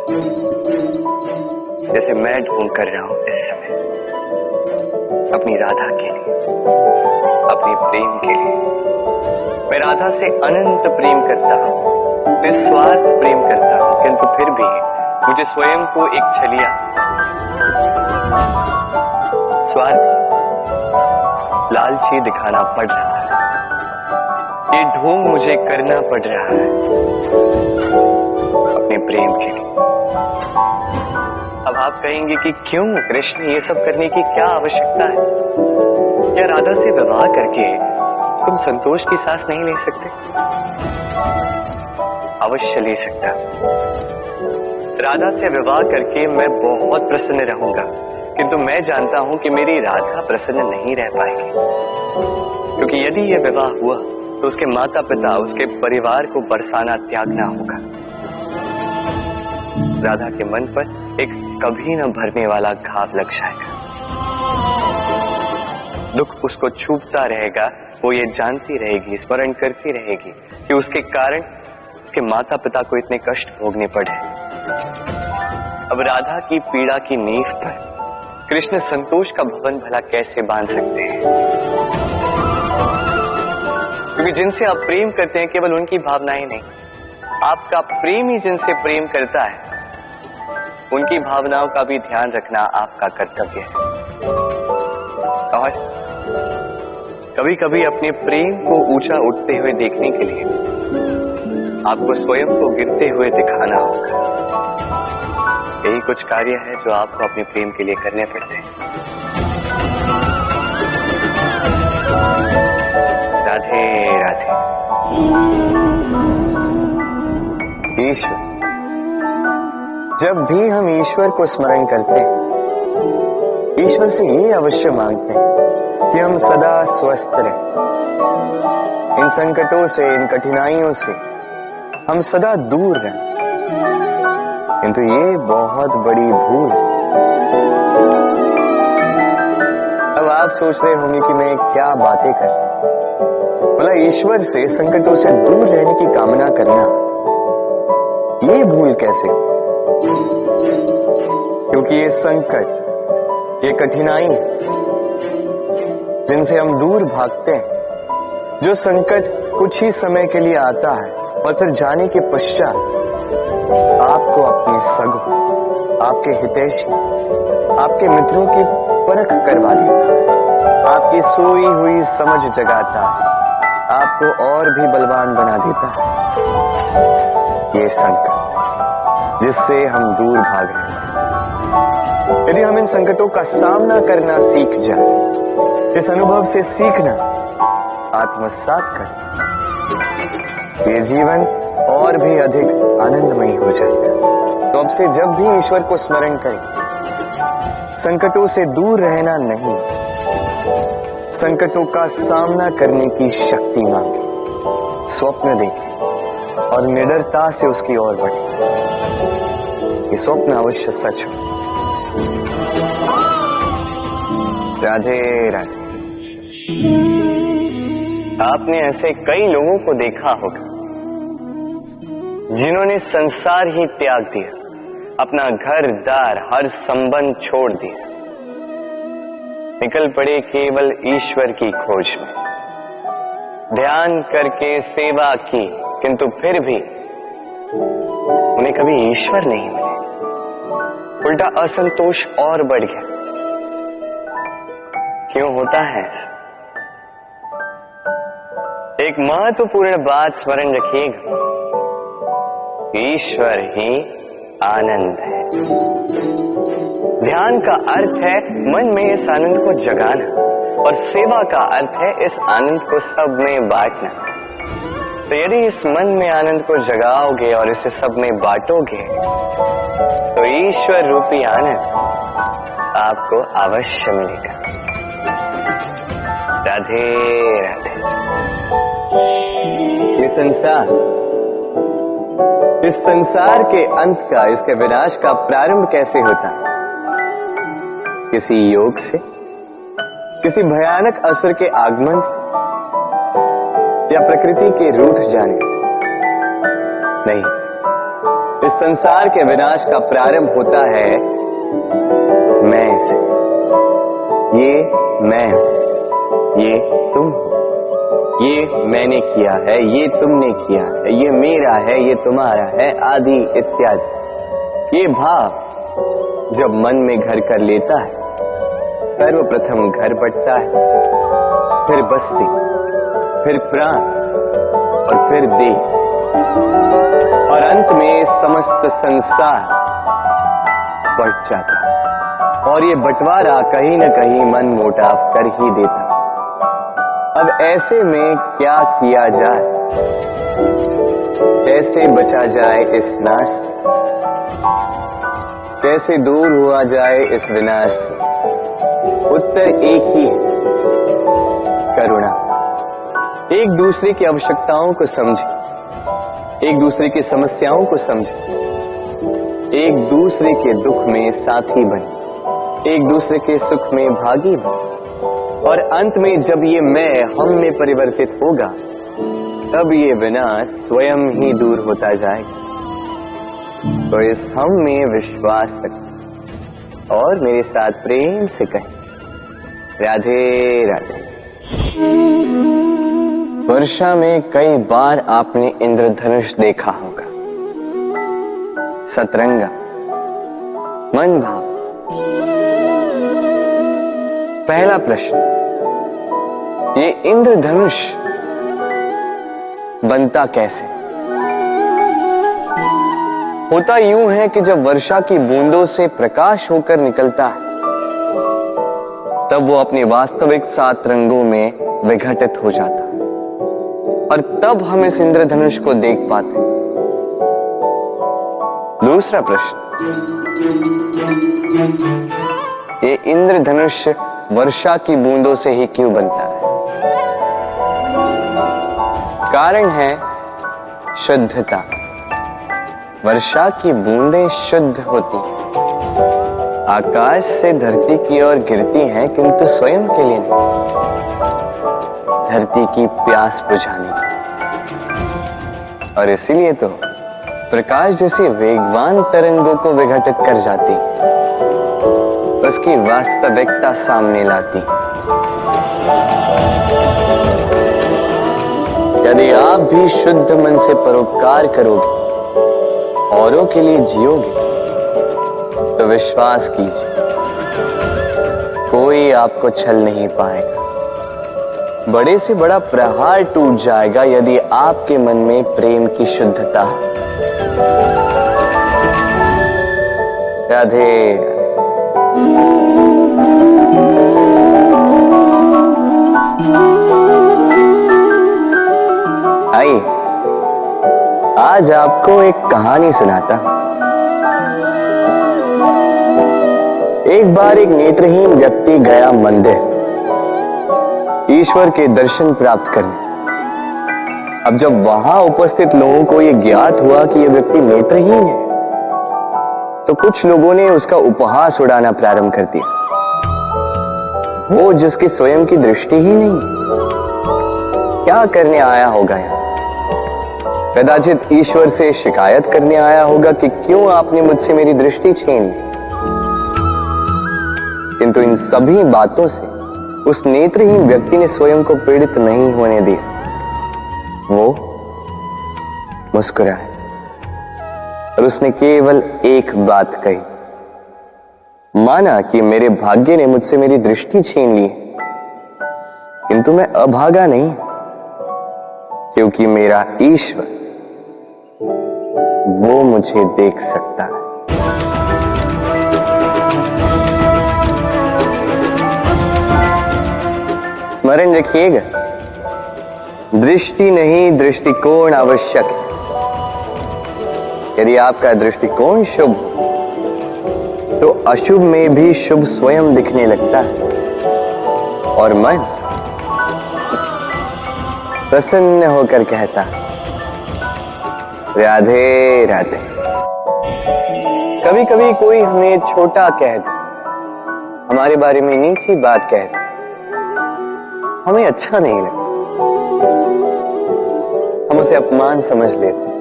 जैसे मैं ढोंग कर रहा हूं इस समय अपनी राधा के लिए, अपने प्रेम के लिए। मैं राधा से अनंत प्रेम करता हूं, निस्वार्थ प्रेम करता हूं, किंतु फिर भी मुझे स्वयं को एक छलिया, स्वार्थ, लालची दिखाना पड़ रहा है। ये ढोंग मुझे करना पड़ रहा है अपने प्रेम के लिए। अब आप कहेंगे कि क्यों कृष्ण, ये सब करने की क्या आवश्यकता है? क्या राधा से विवाह करके तुम संतोष की सांस नहीं ले सकते? अवश्य ले सकता। राधा से विवाह करके मैं बहुत प्रसन्न रहूंगा, किंतु मैं जानता हूं कि मेरी राधा प्रसन्न नहीं रह पाएगी, क्योंकि यदि यह विवाह हुआ तो उसके माता पिता, उसके परिवार को बरसाना त्यागना होगा। राधा के मन पर एक कभी न भरने वाला घाव लग जाएगा। दुख उसको छूटता रहेगा, वो ये जानती रहेगी, स्मरण करती रहेगी कि उसके कारण उसके माता पिता को इतने कष्ट भोगने पड़े। अब राधा की पीड़ा की नींव पर कृष्ण संतोष का भवन भला कैसे बांध सकते हैं? क्योंकि जिनसे आप प्रेम करते हैं केवल उनकी भावनाएं नहीं, आपका प्रेमी जिनसे प्रेम करता है उनकी भावनाओं का भी ध्यान रखना आपका कर्तव्य है। और कभी कभी अपने प्रेम को ऊंचा उठते हुए देखने के लिए आपको स्वयं को गिरते हुए दिखाना होगा। यही कुछ कार्य है जो आपको अपने प्रेम के लिए करने पड़ते हैं। ईश्वर, जब भी हम ईश्वर को स्मरण करते हैं, ईश्वर से ये अवश्य मांगते हैं कि हम सदा स्वस्थ रहें, इन संकटों से, इन कठिनाइयों से हम सदा दूर रहें। किंतु ये बहुत बड़ी भूल है। अब आप सोच रहे होंगे कि मैं क्या बातें कर रहा हूं। बोला, ईश्वर से संकटों से दूर रहने की कामना करना ये भूल कैसे हो? क्योंकि ये संकट, ये कठिनाई जिनसे हम दूर भागते हैं, जो संकट कुछ ही समय के लिए आता है और फिर जाने के पश्चात आपको अपने सगों, आपके हितैषी, आपके मित्रों की परख करवा देता है, आपकी सोई हुई समझ जगाता है, आपको और भी बलवान बना देता है। ये संकट जिससे हम दूर भाग रहे हैं, यदि हम इन संकटों का सामना करना सीख जाए, इस अनुभव से सीखना आत्मसात कर, ये जीवन और भी अधिक आनंदमयी हो जाएगा। तो अब से जब भी ईश्वर को स्मरण करें, संकटों से दूर रहना नहीं, संकटों का सामना करने की शक्ति मांगे, स्वप्न देखें और निडरता से उसकी ओर बढ़े। ये स्वप्न अवश्य सच हो। राधे राधे। आपने ऐसे कई लोगों को देखा होगा जिन्होंने संसार ही त्याग दिया, अपना घर दार हर संबंध छोड़ दिया, निकल पड़े केवल ईश्वर की खोज में, ध्यान करके सेवा की, किंतु फिर भी उन्हें कभी ईश्वर नहीं मिले। उल्टा असंतोष और बढ़ गया। क्यों होता है ऐसा? एक महत्वपूर्ण बात स्मरण रखिएगा, ईश्वर ही आनंद है। ध्यान का अर्थ है मन में इस आनंद को जगाना, और सेवा का अर्थ है इस आनंद को सब में बांटना। तो यदि इस मन में आनंद को जगाओगे और इसे सब में बांटोगे, तो ईश्वर रूपी आनंद आपको अवश्य मिलेगा। राधे राधे। ये संसार, इस संसार के अंत का, इसके विनाश का प्रारंभ कैसे होता है? किसी योग से, किसी भयानक असुर के आगमन से, या प्रकृति के रूठ जाने से? नहीं, इस संसार के विनाश का प्रारंभ होता है मैं से। ये मैं हूं, ये तुम हो, ये मैंने किया है, ये तुमने किया है, ये मेरा है, ये तुम्हारा है, आदि इत्यादि। ये भाव जब मन में घर कर लेता है, सर्वप्रथम घर बंटता है, फिर बस्ती, फिर प्राण और फिर देह, और अंत में समस्त संसार बंट जाता है। और ये बंटवारा कहीं न कहीं मन मोटाव कर ही देता। अब ऐसे में क्या किया जाए? कैसे बचा जाए इस नाश से? कैसे दूर हुआ जाए इस विनाश से? उत्तर एक ही है, करुणा। एक दूसरे की आवश्यकताओं को समझे, एक दूसरे की समस्याओं को समझे, एक दूसरे के दुख में साथी बने, एक दूसरे के सुख में भागी बने। और अंत में जब ये मैं हम में परिवर्तित होगा, तब ये विनाश स्वयं ही दूर होता जाएगा। तो इस हम में विश्वास रखें और मेरे साथ प्रेम से कहें, राधे राधे। वर्षा में कई बार आपने इंद्रधनुष देखा होगा, सतरंगा, मन भाव। पहला प्रश्न, ये इंद्रधनुष बनता कैसे? होता यूं है कि जब वर्षा की बूंदों से प्रकाश होकर निकलता है, तब वो अपने वास्तविक 7 रंगों में विघटित हो जाता है। और तब हम इस इंद्रधनुष को देख पाते। दूसरा प्रश्न, ये इंद्रधनुष वर्षा की बूंदों से ही क्यों बनता है? कारण है शुद्धता। वर्षा की बूंदें शुद्ध होती हैं, आकाश से धरती की ओर गिरती हैं, किंतु स्वयं के लिए नहीं, धरती की प्यास बुझाने की। और इसीलिए तो प्रकाश जैसी वेगवान तरंगों को विघटित कर जाती, उसकी वास्तविकता सामने लाती। यदि आप भी शुद्ध मन से परोपकार करोगे, औरों के लिए जियोगे, तो विश्वास कीजिए, कोई आपको छल नहीं पाएगा। बड़े से बड़ा प्रहार टूट जाएगा यदि आपके मन में प्रेम की शुद्धता है। राधे आइए, आज आपको एक कहानी सुनाता हूं। एक बार एक नेत्रहीन व्यक्ति गया मंदिर ईश्वर के दर्शन प्राप्त करने। अब जब वहां उपस्थित लोगों को यह ज्ञात हुआ कि यह व्यक्ति नेत्रहीन है, तो कुछ लोगों ने उसका उपहास उड़ाना प्रारंभ कर दिया। वो जिसकी स्वयं की दृष्टि ही नहीं, क्या करने आया होगा यहाँ? कदाचित ईश्वर से शिकायत करने आया होगा कि क्यों आपने मुझसे मेरी दृष्टि छीन ली। किंतु इन सभी बातों से उस नेत्रहीन व्यक्ति ने स्वयं को पीड़ित नहीं होने दिया। वो मुस्कुराया और उसने केवल एक बात कही, माना कि मेरे भाग्य ने मुझसे मेरी दृष्टि छीन ली, किंतु मैं अभागा नहीं, क्योंकि मेरा ईश्वर वो मुझे देख सकता है। स्मरण रखिएगा, दृष्टि नहीं दृष्टिकोण आवश्यक है। यदि आपका दृष्टिकोण शुभ हो, तो अशुभ में भी शुभ स्वयं दिखने लगता है और मन प्रसन्न होकर कहता है, राधे राधे। कभी कभी कोई हमें छोटा कह दे, हमारे बारे में नीची बात कह दे, हमें अच्छा नहीं लगता, हम उसे अपमान समझ लेते,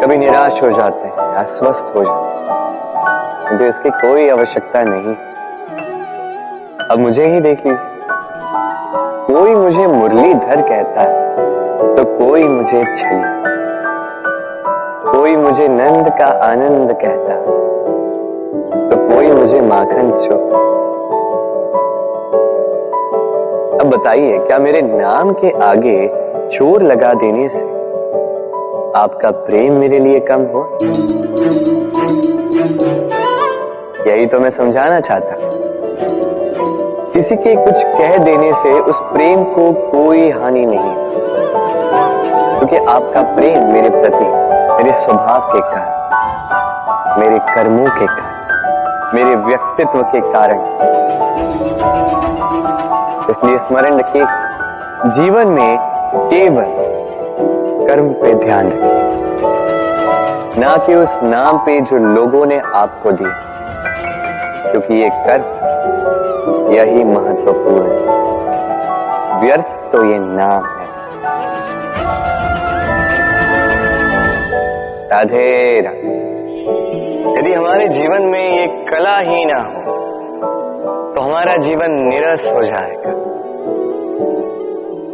कभी निराश हो जाते हैं, अस्वस्थ हो जाते हैं, किंतु इसकी कोई आवश्यकता नहीं। अब मुझे ही देख लीजिए, कोई मुझे मुरलीधर कहता है तो कोई मुझे छली, कोई मुझे नंद का आनंद कहता है तो कोई मुझे माखन चोर। अब बताइए, क्या मेरे नाम के आगे चोर लगा देने से आपका प्रेम मेरे लिए कम हो? यही तो मैं समझाना चाहता। किसी के कुछ कह देने से उस प्रेम को कोई हानि नहीं, क्योंकि आपका प्रेम मेरे प्रति मेरे स्वभाव के कारण, मेरे कर्मों के कारण, मेरे व्यक्तित्व के कारण। इसलिए स्मरण रखिए, जीवन में केवल कर्म पे ध्यान रखिए, ना कि उस नाम पे जो लोगों ने आपको दिया, क्योंकि ये कर्म यही महत्वपूर्ण है, व्यर्थ तो ये नाम है। राधे राधे। यदि हमारे जीवन में ये कला ही ना हो, तो हमारा जीवन निरस हो जाएगा।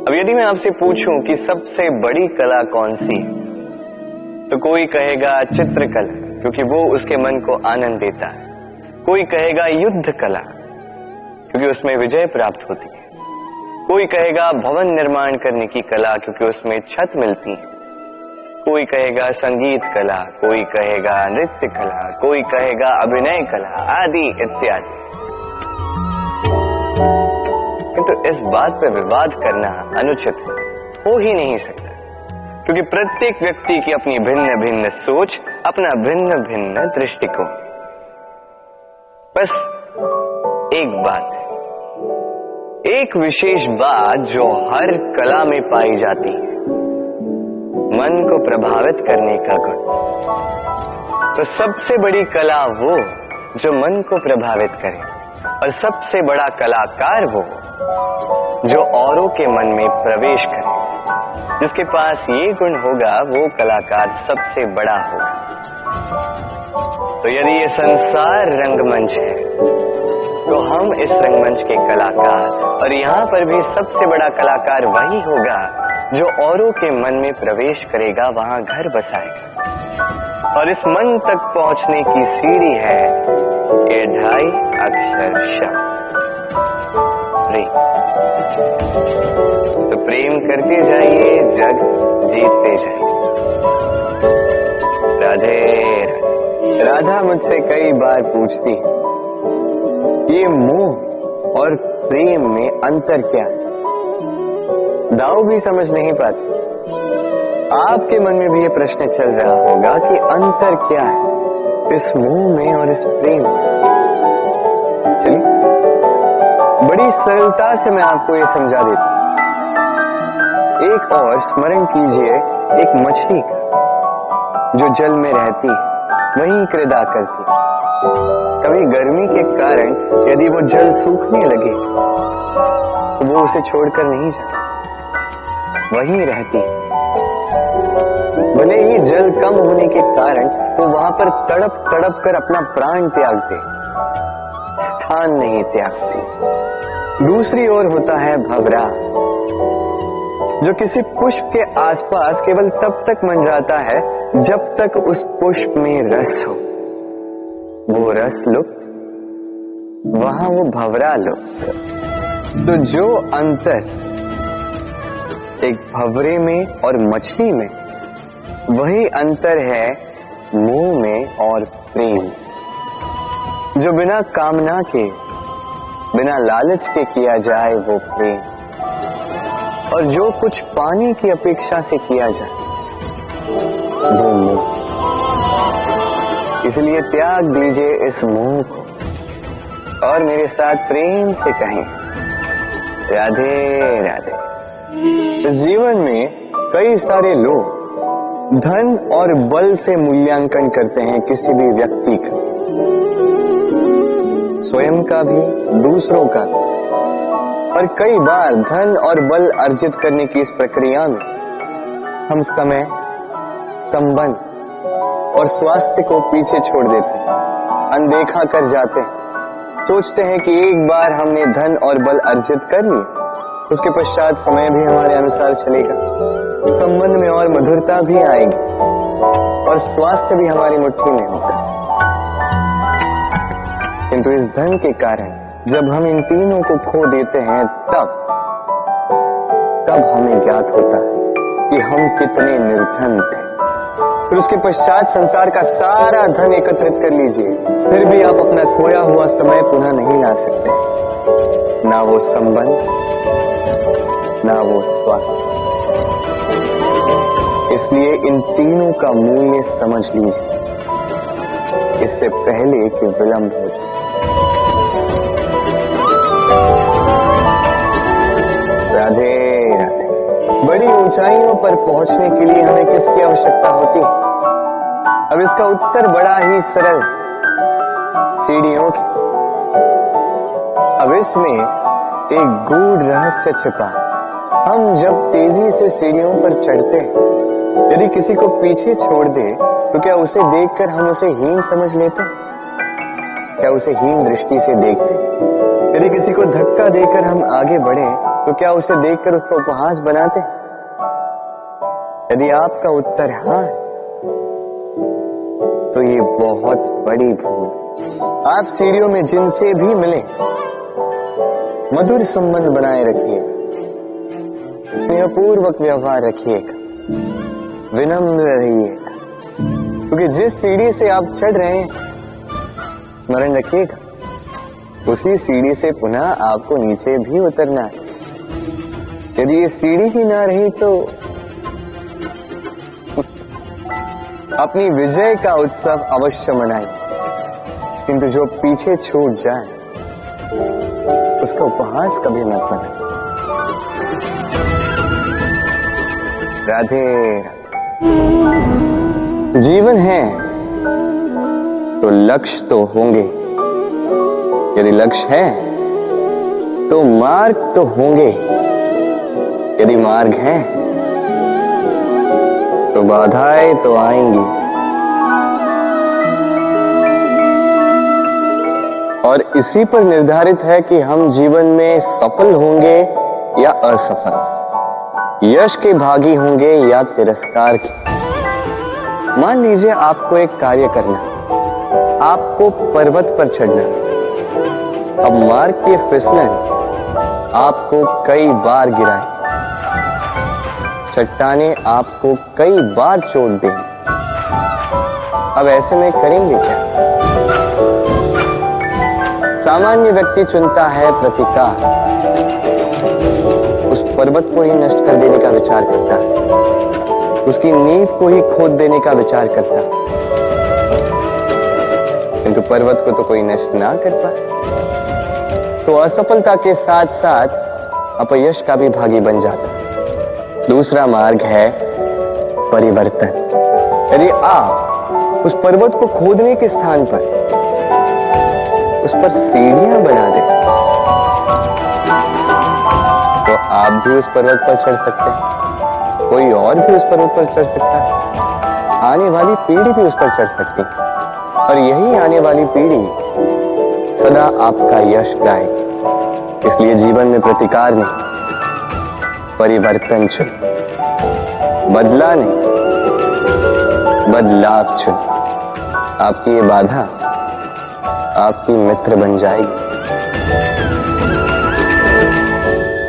अब यदि मैं आपसे पूछूं कि सबसे बड़ी कला कौन सी है, तो कोई कहेगा चित्रकला, क्योंकि वो उसके मन को आनंद देता है। कोई कहेगा युद्ध कला, क्योंकि उसमें विजय प्राप्त होती है। कोई कहेगा भवन निर्माण करने की कला, क्योंकि उसमें छत मिलती है। कोई कहेगा संगीत कला, कोई कहेगा नृत्य कला, कोई कहेगा अभिनय कला, आदि इत्यादि। किंतु इस बात पर विवाद करना अनुचित है हो ही नहीं सकता, क्योंकि प्रत्येक व्यक्ति की अपनी भिन्न भिन्न सोच, अपना भिन्न भिन्न दृष्टिकोण। बस एक बात है, एक विशेष बात जो हर कला में पाई जाती है, मन को प्रभावित करने का गुण। तो सबसे बड़ी कला वो जो मन को प्रभावित करे, और सबसे बड़ा कलाकार वो जो औरों के मन में प्रवेश करे। जिसके पास ये गुण होगा वो कलाकार सबसे बड़ा होगा। तो यदि ये संसार रंगमंच है तो हम इस रंगमंच के कलाकार, और यहाँ पर भी सबसे बड़ा कलाकार वही होगा जो औरों के मन में प्रवेश करेगा, वहां घर बसाएगा। और इस मन तक पहुंचने की सीढ़ी है ये 2.5 अक्षर शब्द प्रेम। तो प्रेम करते जाइए, जग जीतते जाइए। राधे राधा मुझसे कई बार पूछती है, ये मोह और प्रेम में अंतर क्या है? दाऊ भी समझ नहीं पाती। आपके मन में भी ये प्रश्न चल रहा होगा कि अंतर क्या है इस मोह में और इस प्रेम में। चलिए बड़ी सरलता से मैं आपको ये समझा देता हूं। एक और स्मरण कीजिए एक मछली का जो जल में रहती है, वहीं क्रीड़ा करती है। कभी गर्मी के कारण यदि वो जल सूखने लगे तो वो उसे छोड़कर नहीं जाती, वहीं रहती है। भले ही जल कम होने के कारण वो वहां पर तड़प तड़प कर अपना प्राण त्याग दे, स्थान नहीं त्यागती। दूसरी ओर होता है भंवरा, जो किसी पुष्प के आसपास केवल तब तक मंडराता है जब तक उस पुष्प में रस हो। वो रस लुप्त, वहां वो भंवरा लुप्त। तो जो अंतर एक भंवरे में और मछली में, वही अंतर है मोह में और प्रेम। जो बिना कामना के, बिना लालच के किया जाए वो प्रेम, और जो कुछ पाने की अपेक्षा से किया जाए वो मोह। इसलिए त्याग दीजिए इस मोह को और मेरे साथ प्रेम से कहें राधे राधे। इस जीवन में कई सारे लोग धन और बल से मूल्यांकन करते हैं किसी भी व्यक्ति का, स्वयं का भी, दूसरों का भी। और कई बार धन और बल अर्जित करने की इस प्रक्रिया में हम समय, संबंध और स्वास्थ्य को पीछे छोड़ देते हैं, अनदेखा कर जाते हैं। सोचते हैं कि एक बार हमने धन और बल अर्जित कर लिए, उसके पश्चात समय भी हमारे अनुसार चलेगा, संबंध में और मधुरता भी आएगी और स्वास्थ्य भी हमारी मुट्ठी में होगा। किंतु इस धन के कारण जब हम इन तीनों को खो देते हैं तब हमें ज्ञात होता है कि हम कितने निर्धन थे। फिर उसके पश्चात संसार का सारा धन एकत्रित कर लीजिए, फिर भी आप अपना खोया हुआ समय पुनः नहीं ला सकते, ना वो संबंध, ना वो स्वास्थ्य। इसलिए इन तीनों का मूल्य समझ लीजिए इससे पहले कि विलंब हो जाए। राधे राधे। बड़ी ऊंचाइयों पर पहुंचने के लिए हमें किसकी आवश्यकता होती है? अब इसका उत्तर बड़ा ही सरल, सीढ़ियों की। अब इसमें एक गूढ़ रहस्य छिपा। हम जब तेजी से सीढ़ियों पर चढ़ते हैं, यदि किसी को पीछे छोड़ दे तो क्या उसे देखकर हम उसे हीन समझ लेते? क्या उसे हीन दृष्टि से देखते? यदि किसी को धक्का देकर हम आगे बढ़े तो क्या उसे देखकर उसका उपहास बनाते? यदि आपका उत्तर हाँ है तो ये बहुत बड़ी भूल। आप सीढ़ियों में जिनसे भी मिले मधुर संबंध बनाए रखिए, स्नेहपूर्वक व्यवहार रखिएगा, विनम्र रहिएगा, क्योंकि जिस सीढ़ी से आप चढ़ रहे हैं स्मरण रखिएगा उसी सीढ़ी से पुनः आपको नीचे भी उतरना है। यदि ये सीढ़ी ही ना रही तो अपनी विजय का उत्सव अवश्य मनाएं, किंतु जो पीछे छूट जाए उसका उपहास कभी मत बनाएं। राधे राधे। जीवन है तो लक्ष्य तो होंगे, यदि लक्ष्य है तो मार्ग तो होंगे, यदि मार्ग है तो बाधाएं तो आएंगी। और इसी पर निर्धारित है कि हम जीवन में सफल होंगे या असफल, यश के भागी होंगे या तिरस्कार के। मान लीजिए आपको एक कार्य करना, आपको पर्वत पर चढ़ना। अब मार्ग के फिसलन आपको कई बार गिराए, चट्टाने आपको कई बार चोट दें। अब ऐसे में करेंगे क्या? सामान्य व्यक्ति चुनता है प्रतिकार, उस पर्वत को ही नष्ट कर देने का विचार करता है, उसकी नींव को ही खोद देने का विचार करता है, किंतु पर्वत को तो कोई नष्ट ना कर पाए, तो असफलता के साथ साथ अपयश का भी भागी बन जाता है। दूसरा मार्ग है परिवर्तन। यदि आप उस पर्वत को खोदने के स्थान पर उस पर सीढ़ियां बना दें तो आप भी उस पर्वत पर चढ़ सकते हैं, कोई और भी उस पर्वत पर चढ़ सकता है, आने वाली पीढ़ी भी उस पर चढ़ सकती है, और यही आने वाली पीढ़ी सदा आपका यश गाएगी। इसलिए जीवन में प्रतिकार नहीं, परिवर्तन चुन, बदला नहीं, बदलाव चुन। आपकी ये बाधा आपकी मित्र बन जाएगी।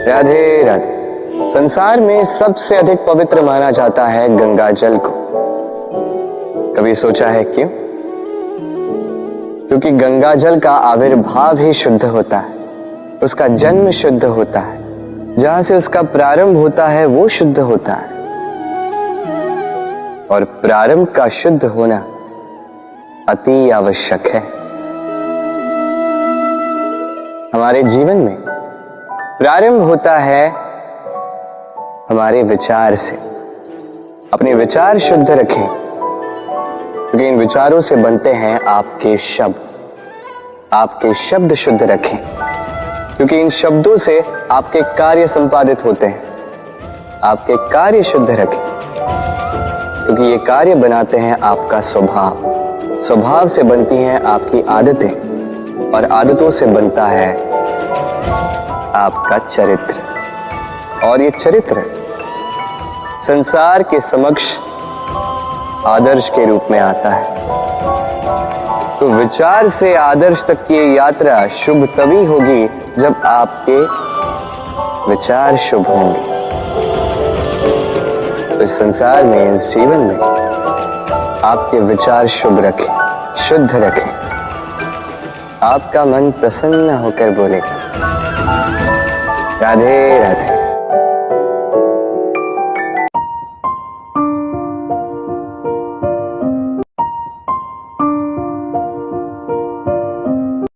राधे राधे। संसार में सबसे अधिक पवित्र माना जाता है गंगा जल को। कभी सोचा है क्यों? क्योंकि गंगा जल का आविर्भाव ही शुद्ध होता है, उसका जन्म शुद्ध होता है, जहां से उसका प्रारंभ होता है वो शुद्ध होता है। और प्रारंभ का शुद्ध होना अति आवश्यक है। हमारे जीवन में प्रारंभ होता है हमारे विचार से। अपने विचार शुद्ध रखें, क्योंकि इन विचारों से बनते हैं आपके शब्द। आपके शब्द शुद्ध रखें, क्योंकि इन शब्दों से आपके कार्य संपादित होते हैं। आपके कार्य शुद्ध रखें, क्योंकि ये कार्य बनाते हैं आपका स्वभाव। स्वभाव से बनती हैं आपकी आदतें, और आदतों से बनता है आपका चरित्र। और ये चरित्र संसार के समक्ष आदर्श के रूप में आता है। तो विचार से आदर्श तक की यात्रा शुभ तभी होगी जब आपके विचार शुभ होंगे। तो इस संसार में, इस जीवन में आपके विचार शुभ रखें, शुद्ध रखें। आपका मन प्रसन्न होकर बोलेगा। राधे राधे।